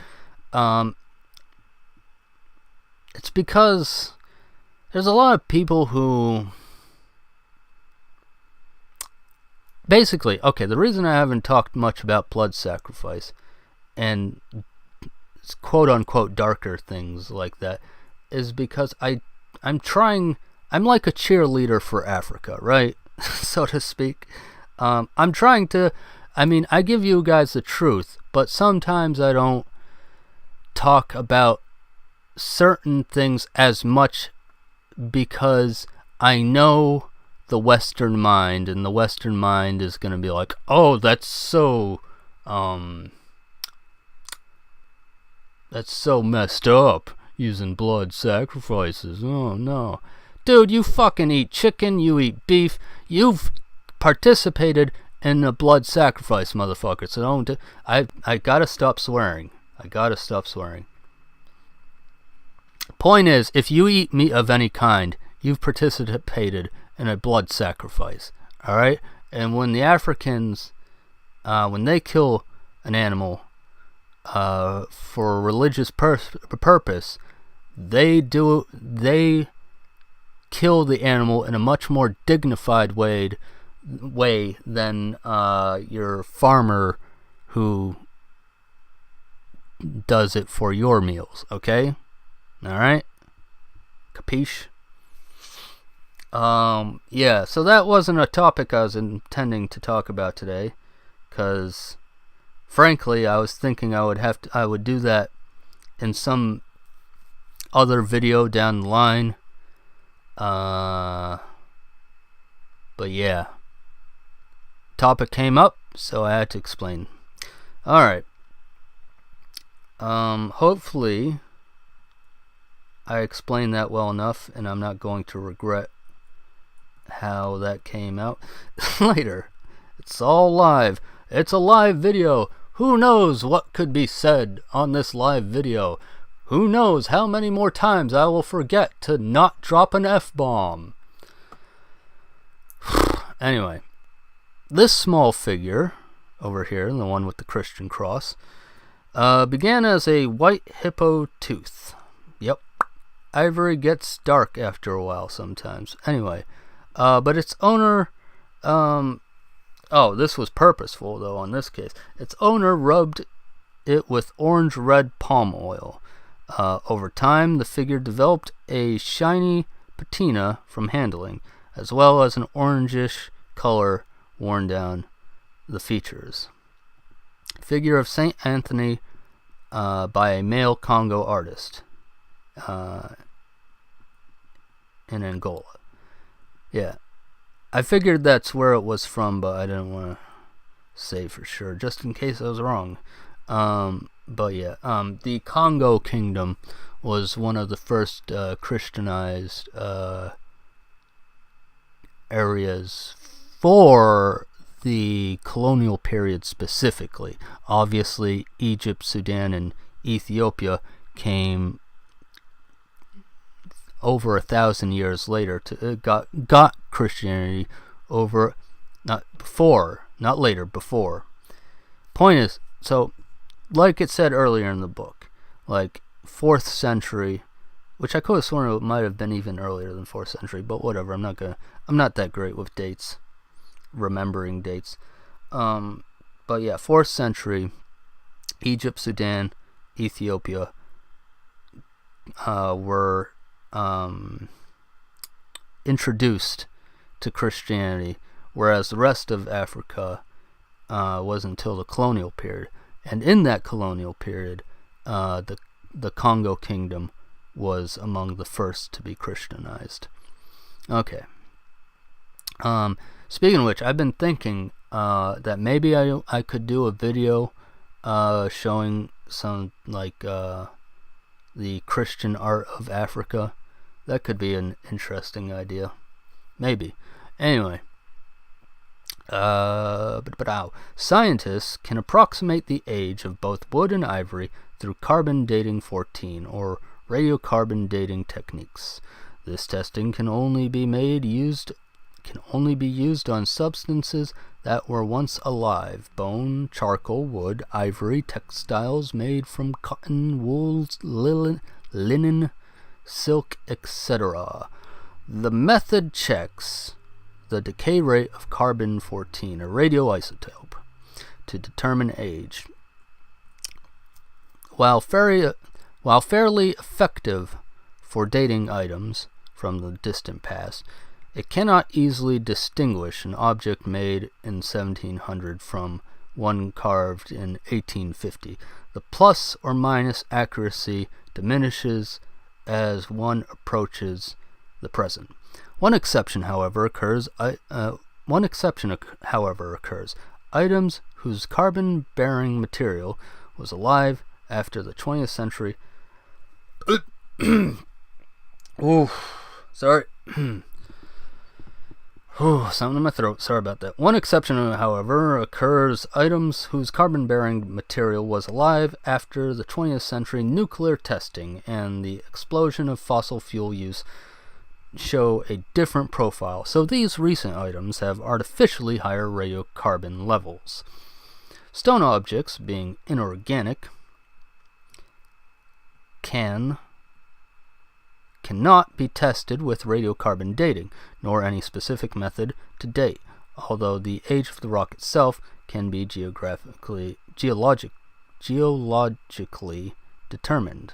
It's because there's a lot of people who... Basically, okay, the reason I haven't talked much about blood sacrifice and quote-unquote darker things like that is because I'm like a cheerleader for Africa, right? So to speak. I'm trying to... I give you guys the truth, but sometimes I don't talk about certain things as much because I know the Western mind, and the Western mind is going to be like, oh, that's so messed up, using blood sacrifices. Oh, no. Dude, you fucking eat chicken, you eat beef, you've participated in a blood sacrifice, motherfucker. So don't... I gotta stop swearing. Point is, if you eat meat of any kind, you've participated in a blood sacrifice. Alright? And when the Africans, when they kill an animal for a religious purpose, they kill the animal in a much more dignified way than your farmer who does it for your meals. Okay? Alright? Capiche? Yeah, so that wasn't a topic I was intending to talk about today, because frankly, I was thinking I would do that in some other video down the line. But yeah, topic came up, so I had to explain. Alright. Hopefully I explained that well enough, and I'm not going to regret how that came out later. It's all live. It's a live video. Who knows what could be said on this live video? Who knows how many more times I will forget to not drop an F-bomb? Anyway, this small figure over here, the one with the Christian cross, began as a white hippo tooth. Yep. Ivory gets dark after a while sometimes. Anyway, but its owner, this was purposeful though in this case. Its owner rubbed it with orange-red palm oil. Over time, the figure developed a shiny patina from handling, as well as an orangish color worn down the features. Figure of Saint Anthony by a male Congo artist in Angola. Yeah, I figured that's where it was from, but I didn't want to say for sure, just in case I was wrong. But yeah, the Congo Kingdom was one of the first Christianized areas for the colonial period specifically. Obviously, Egypt, Sudan, and Ethiopia came over 1,000 years later to got Christianity over, not later, before. Point is, so like it said earlier in the book, like 4th century, which I could have sworn it might have been even earlier than 4th century, but whatever. I'm not that great with dates, remembering dates. But yeah, 4th century, Egypt, Sudan, Ethiopia were introduced to Christianity, whereas the rest of Africa was until the colonial period. And in that colonial period, the Congo Kingdom was among the first to be Christianized. Okay. Speaking of which, I've been thinking that maybe I could do a video showing some, like, the Christian art of Africa. That could be an interesting idea. Maybe. Anyway. Scientists can approximate the age of both wood and ivory through carbon dating 14 or radiocarbon dating techniques. This testing can only be used on substances that were once alive: bone, charcoal, wood, ivory, textiles made from cotton, wool, linen, silk, etc. The method checks the decay rate of carbon-14, a radioisotope, to determine age. While fairly effective for dating items from the distant past, it cannot easily distinguish an object made in 1700 from one carved in 1850. The plus or minus accuracy diminishes as one approaches the present. One exception, however, occurs. Items whose carbon-bearing material was alive after the 20th century. Sorry. Something in my throat. Sorry about that. One exception, however, occurs. Items whose carbon-bearing material was alive after the 20th century nuclear testing and the explosion of fossil fuel use show a different profile. So these recent items have artificially higher radiocarbon levels. Stone objects, being inorganic, cannot be tested with radiocarbon dating, nor any specific method to date, although the age of the rock itself can be geologically determined.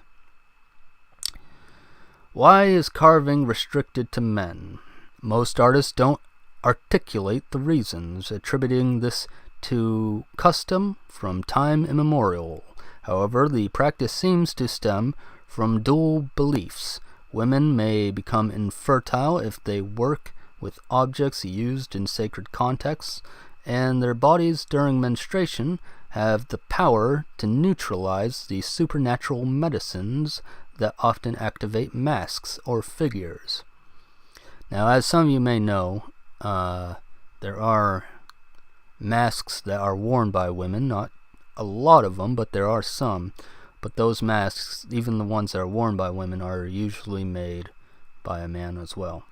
Why is carving restricted to men? Most artists don't articulate the reasons, attributing this to custom from time immemorial. However, the practice seems to stem from dual beliefs. Women may become infertile if they work with objects used in sacred contexts, and their bodies during menstruation have the power to neutralize the supernatural medicines that often activate masks or figures. Now, as some of you may know, there are masks that are worn by women, not a lot of them, but there are some. But those masks, even the ones that are worn by women, are usually made by a man as well,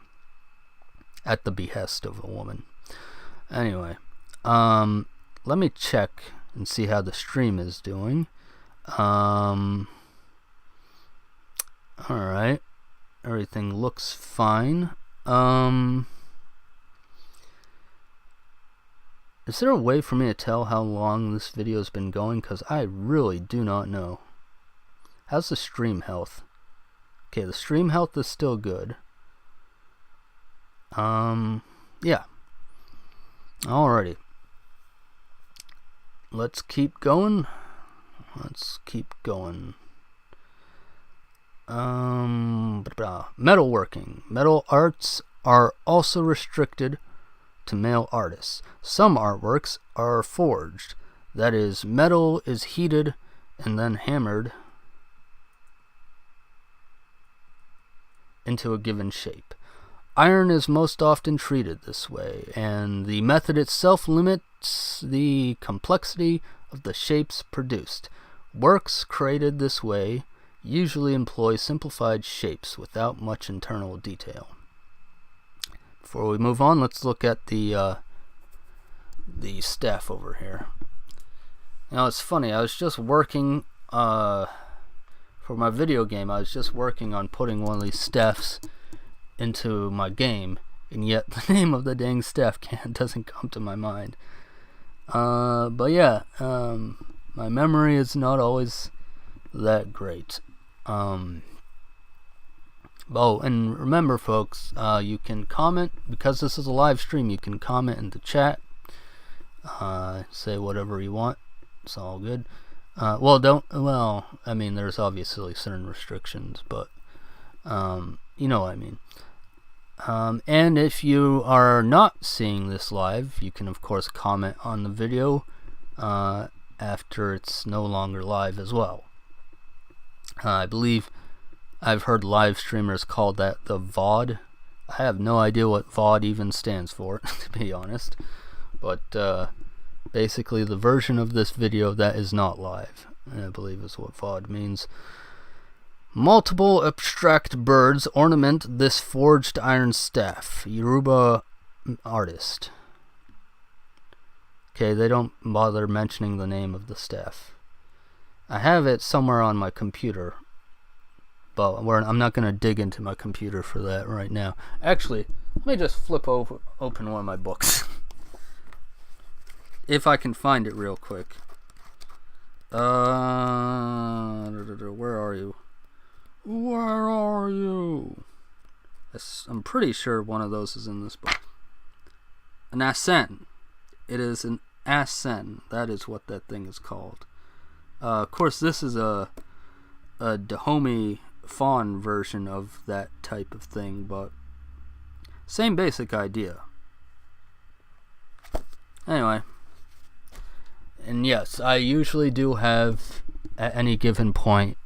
at the behest of a woman. Anyway, let me check and see how the stream is doing. Alright, everything looks fine. Is there a way for me to tell how long this video has been going? Because I really do not know. How's the stream health? Okay, the stream health is still good. Yeah. Alrighty. Let's keep going. Metalworking. Metal arts are also restricted to male artists. Some artworks are forged. That is, metal is heated and then hammered into a given shape. Iron is most often treated this way, and the method itself limits the complexity of the shapes produced. Works created this way usually employ simplified shapes without much internal detail. Before we move on, let's look at the staff over here. Now, it's funny, I was just working for my video game. I was just working on putting one of these staffs into my game, and yet the name of the dang staff doesn't come to my mind. But yeah, my memory is not always that great. Oh, and remember, folks, you can comment, because this is a live stream. You can comment in the chat, say whatever you want. It's all good. I mean, there's obviously certain restrictions, but you know what I mean. And if you are not seeing this live, you can of course comment on the video after it's no longer live as well. I believe I've heard live streamers call that the VOD. I have no idea what VOD even stands for, to be honest. but basically the version of this video that is not live, I believe is what VOD means. Multiple abstract birds ornament this forged iron staff. Yoruba artist. Okay, they don't bother mentioning the name of the staff. I have it somewhere on my computer, but I'm not going to dig into my computer for that right now. Actually, let me just open one of my books. If I can find it real quick. Where are you? Where are you? I'm pretty sure one of those is in this book. An asen. It is an asen. That is what that thing is called. Of course, this is a Dahomey fawn version of that type of thing, but same basic idea. Anyway, and yes, I usually do have at any given point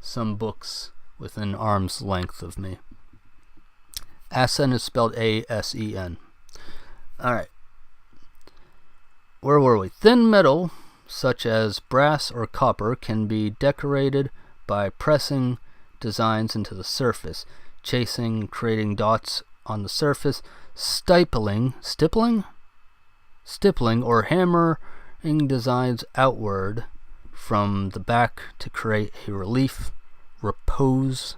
some books within arm's length of me. Asen is spelled A-S-E-N. Alright. Where were we? Thin metal, such as brass or copper, can be decorated by pressing designs into the surface, chasing, creating dots on the surface, stippling, or hammering designs outward from the back to create a relief, repose.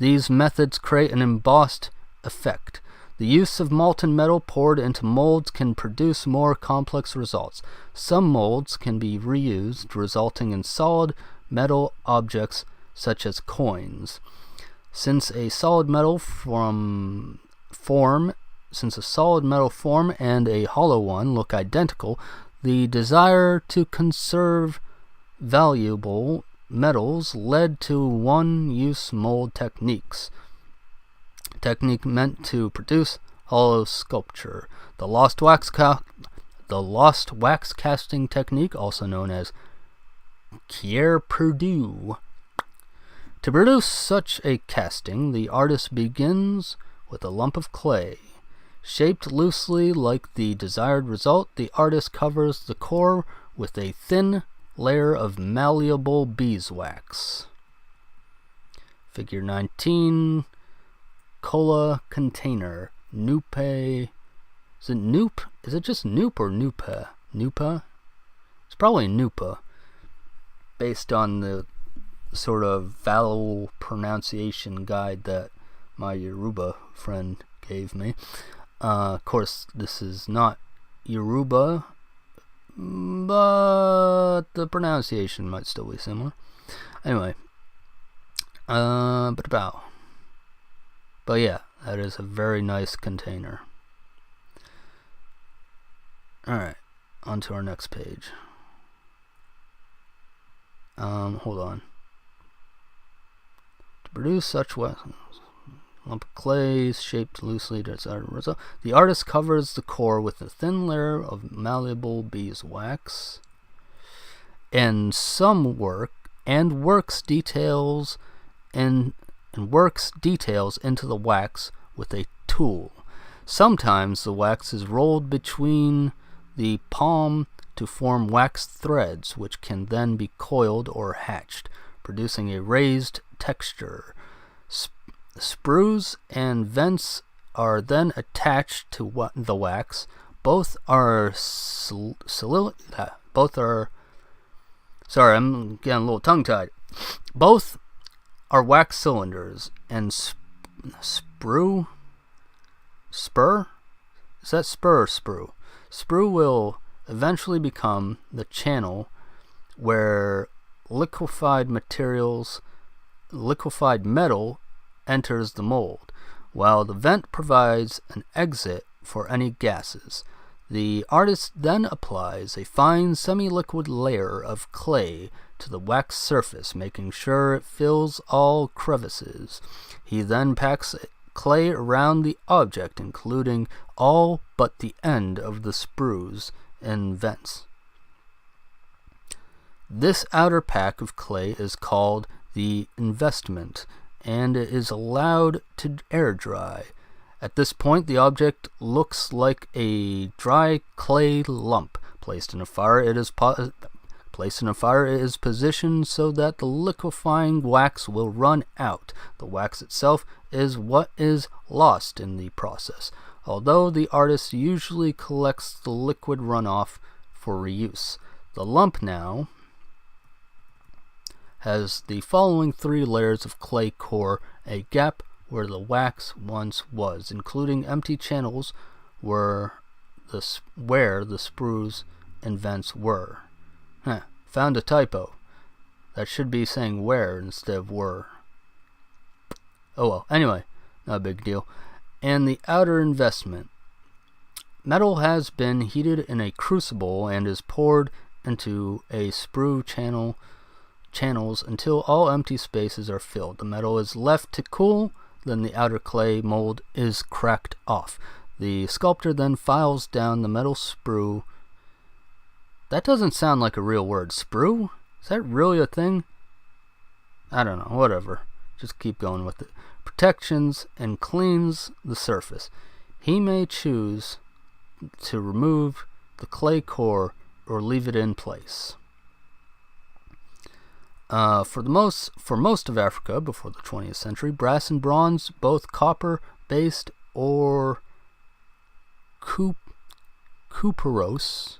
These methods create an embossed effect. The use of molten metal poured into molds can produce more complex results. Some molds can be reused, resulting in solid metal objects such as coins. Since a solid metal form and a hollow one look identical, the desire to conserve valuable metals led to one-use mold technique meant to produce hollow sculpture. The lost wax casting technique, also known as pierre-perdu. To produce such a casting, the artist begins with a lump of clay. Shaped loosely like the desired result, the artist covers the core with a thin layer of malleable beeswax. Figure 19, cola container, nupe. Is it noop? Is it just noop or nupa? Nupa? It's probably nupa, based on the sort of vowel pronunciation guide that my Yoruba friend gave me. Of course, this is not Yoruba, but the pronunciation might still be similar. Anyway, but yeah, that is a very nice container. Alright, on to our next page. Hold on. To produce such weapons, lump of clay shaped loosely to desired result. The artist covers the core with a thin layer of malleable beeswax, and works details into the wax with a tool. Sometimes the wax is rolled between the palm to form wax threads, which can then be coiled or hatched, producing a raised texture. Sprues and vents are then attached to the wax. Both are sorry, I'm getting a little tongue-tied. Both are wax cylinders, and spur? Is that spur or sprue? Sprue will eventually become the channel where liquefied metal enters the mold, while the vent provides an exit for any gases. The artist then applies a fine semi-liquid layer of clay to the wax surface, making sure it fills all crevices. He then packs clay around the object, including all but the end of the sprues and vents. This outer pack of clay is called the investment, and it is allowed to air dry. At this point, the object looks like a dry clay lump. Placed in a fire, it is positioned so that the liquefying wax will run out. The wax itself is what is lost in the process, although the artist usually collects the liquid runoff for reuse. The lump now has the following 3 layers of clay core, a gap where the wax once was, including empty channels where the sprues and vents were. Found a typo. That should be saying where instead of were. Oh well, anyway, not a big deal. And the outer investment. Metal has been heated in a crucible and is poured into a sprue channels until all empty spaces are filled. The metal is left to cool, then the outer clay mold is cracked off. The sculptor then files down the metal sprue. That doesn't sound like a real word. Sprue? Is that really a thing? I don't know, whatever. Just keep going with it. Protections and cleans the surface. He may choose to remove the clay core or leave it in place. For most of Africa before the 20th century, brass and bronze, both copper-based or cuporous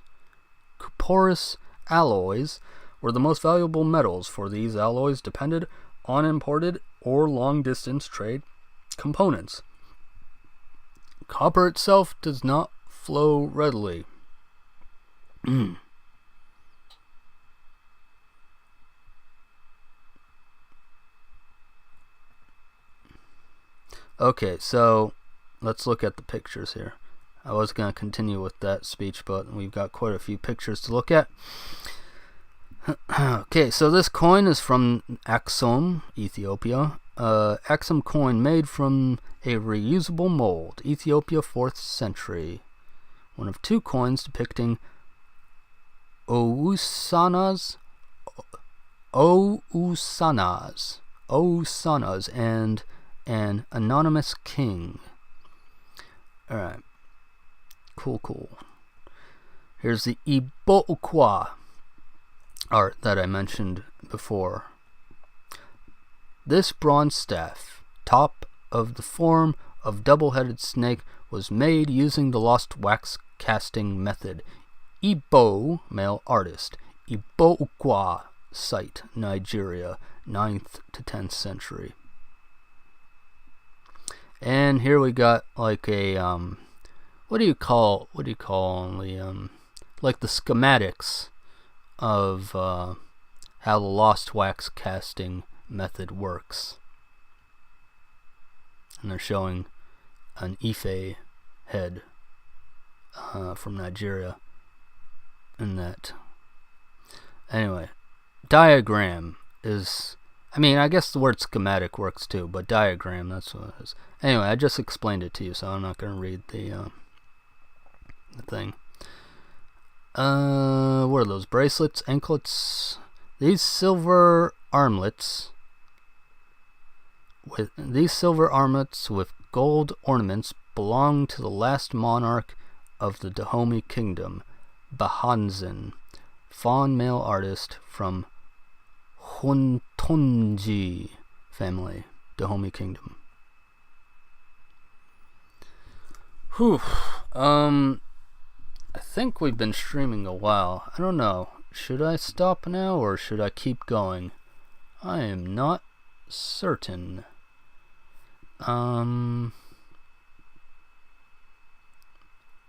alloys, were the most valuable metals, for these alloys depended on imported or long-distance trade components. Copper itself does not flow readily. Okay, so let's look at the pictures here. I was going to continue with that speech, but we've got quite a few pictures to look at. Okay, so this coin is from Axum, Ethiopia. Axum coin made from a reusable mold, Ethiopia 4th century. One of 2 coins depicting Ousanas and an anonymous king. Alright. Cool. Here's the Ibokwa art that I mentioned before. This bronze staff, top of the form of double-headed snake, was made using the lost wax casting method. Igbo, male artist. Ibokwa site, Nigeria, 9th to 10th century. And here we got like a what do you call the like the schematics of how the lost wax casting method works. And they're showing an Ife head from Nigeria in that. Anyway, diagram is, I mean, I guess the word schematic works too, but diagram, that's what it is. Anyway, I just explained it to you, so I'm not going to read the thing. What are those? Bracelets, anklets? These silver armlets with gold ornaments belong to the last monarch of the Dahomey Kingdom, Bahanzin, fawn male artist from Huntonji family, Dahomey Kingdom. Whew. I think we've been streaming a while. I don't know. Should I stop now or should I keep going? I am not certain. I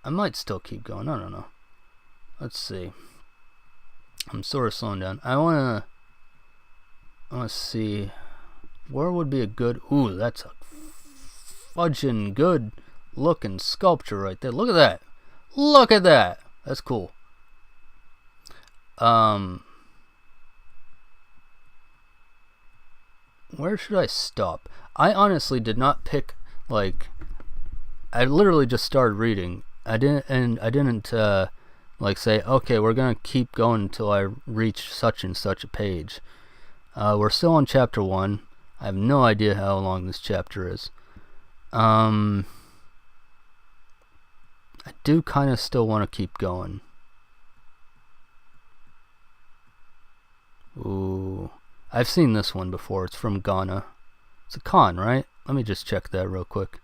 might still keep going. I don't know. Let's see. I'm sort of slowing down. I want to see where would be a good. Ooh, that's a fudging good looking sculpture right there. Look at that. Look at that. That's cool. Where should I stop? I honestly did not pick, like, I literally just started reading. I didn't like say, okay, we're gonna keep going until I reach such and such a page. We're still on chapter 1. I have no idea how long this chapter is. I do kind of still want to keep going. Ooh, I've seen this one before. It's from Ghana. It's a con, right? Let me just check that real quick.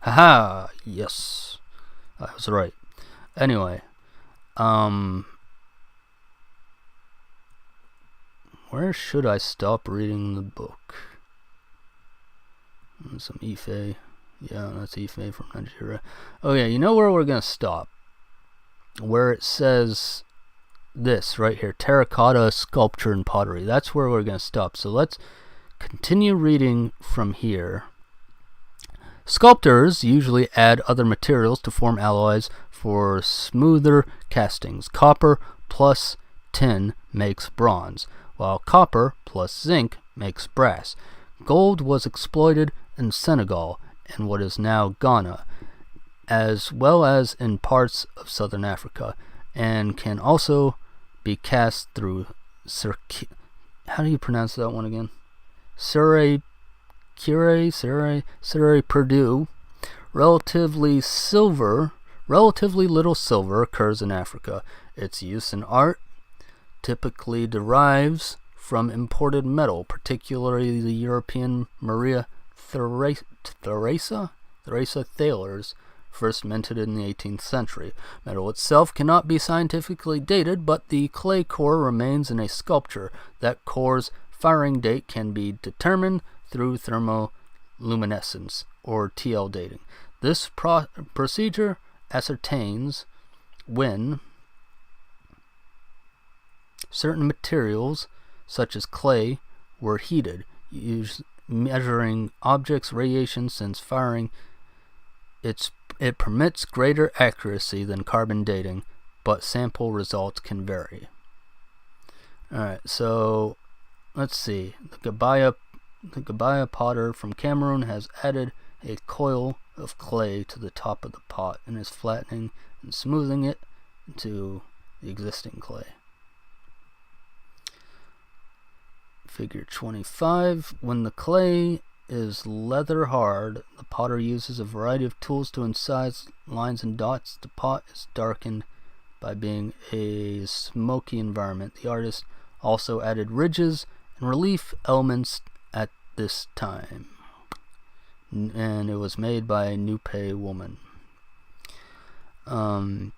Haha, yes, I was right. Anyway, where should I stop reading the book? Some Ife. Yeah, that's Ife from Nigeria. Oh yeah, you know where we're gonna stop? Where it says this right here, terracotta, sculpture, and pottery. That's where we're gonna stop. So let's continue reading from here. Sculptors usually add other materials to form alloys for smoother castings. Copper plus tin makes bronze, while copper plus zinc makes brass. Gold was exploited in Senegal and what is now Ghana, as well as in parts of southern Africa, and can also be cast through how do you pronounce that one again? Surrey Purdue. Relatively little silver occurs in Africa. Its use in art typically derives from imported metal, particularly the European Maria Theresa thalers, first minted in the 18th century. Metal itself cannot be scientifically dated, but the clay core remains in a sculpture. That core's firing date can be determined through thermoluminescence, or TL dating. This procedure ascertains when certain materials, such as clay, were heated, measuring objects' radiation since firing. It permits greater accuracy than carbon dating, but sample results can vary. Alright, so let's see. The Gabaya potter from Cameroon has added a coil of clay to the top of the pot and is flattening and smoothing it into the existing clay. Figure 25. When the clay is leather hard, the potter uses a variety of tools to incise lines and dots. The pot is darkened by being a smoky environment. The artist also added ridges and relief elements at this time, and it was made by a Nupe woman. I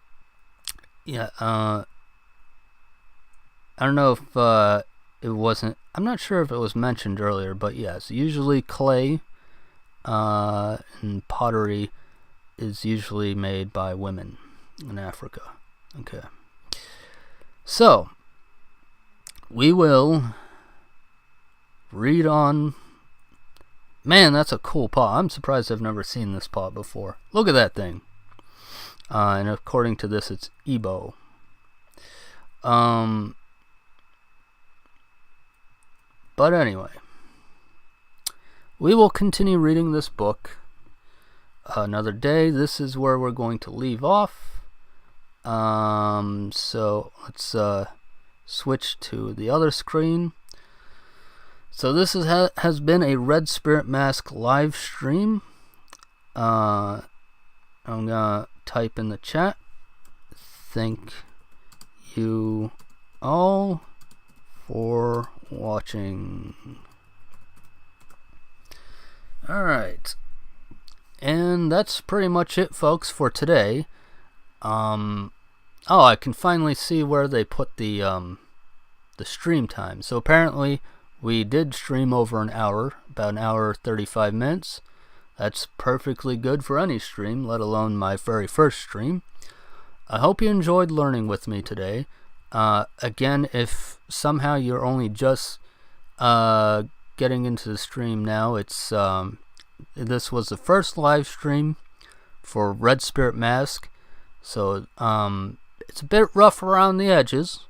don't know if it wasn't. I'm not sure if it was mentioned earlier, but yes, usually clay and pottery is usually made by women in Africa. Okay. So, we will read on. Man, that's a cool pot. I'm surprised I've never seen this pot before. Look at that thing. And according to this, it's Igbo. But anyway, we will continue reading this book another day. This is where we're going to leave off. So let's switch to the other screen. So this has been a Red Spirit Mask live stream. I'm gonna type in the chat. Thank you all for watching. Alright. And that's pretty much it, folks, for today. I can finally see where they put the stream time. So apparently we did stream over an hour, about an hour 35 minutes. That's perfectly good for any stream, let alone my very first stream. I hope you enjoyed learning with me today. Again, if somehow you're only just getting into the stream now, it's this was the first live stream for Red Spirit Mask, so it's a bit rough around the edges,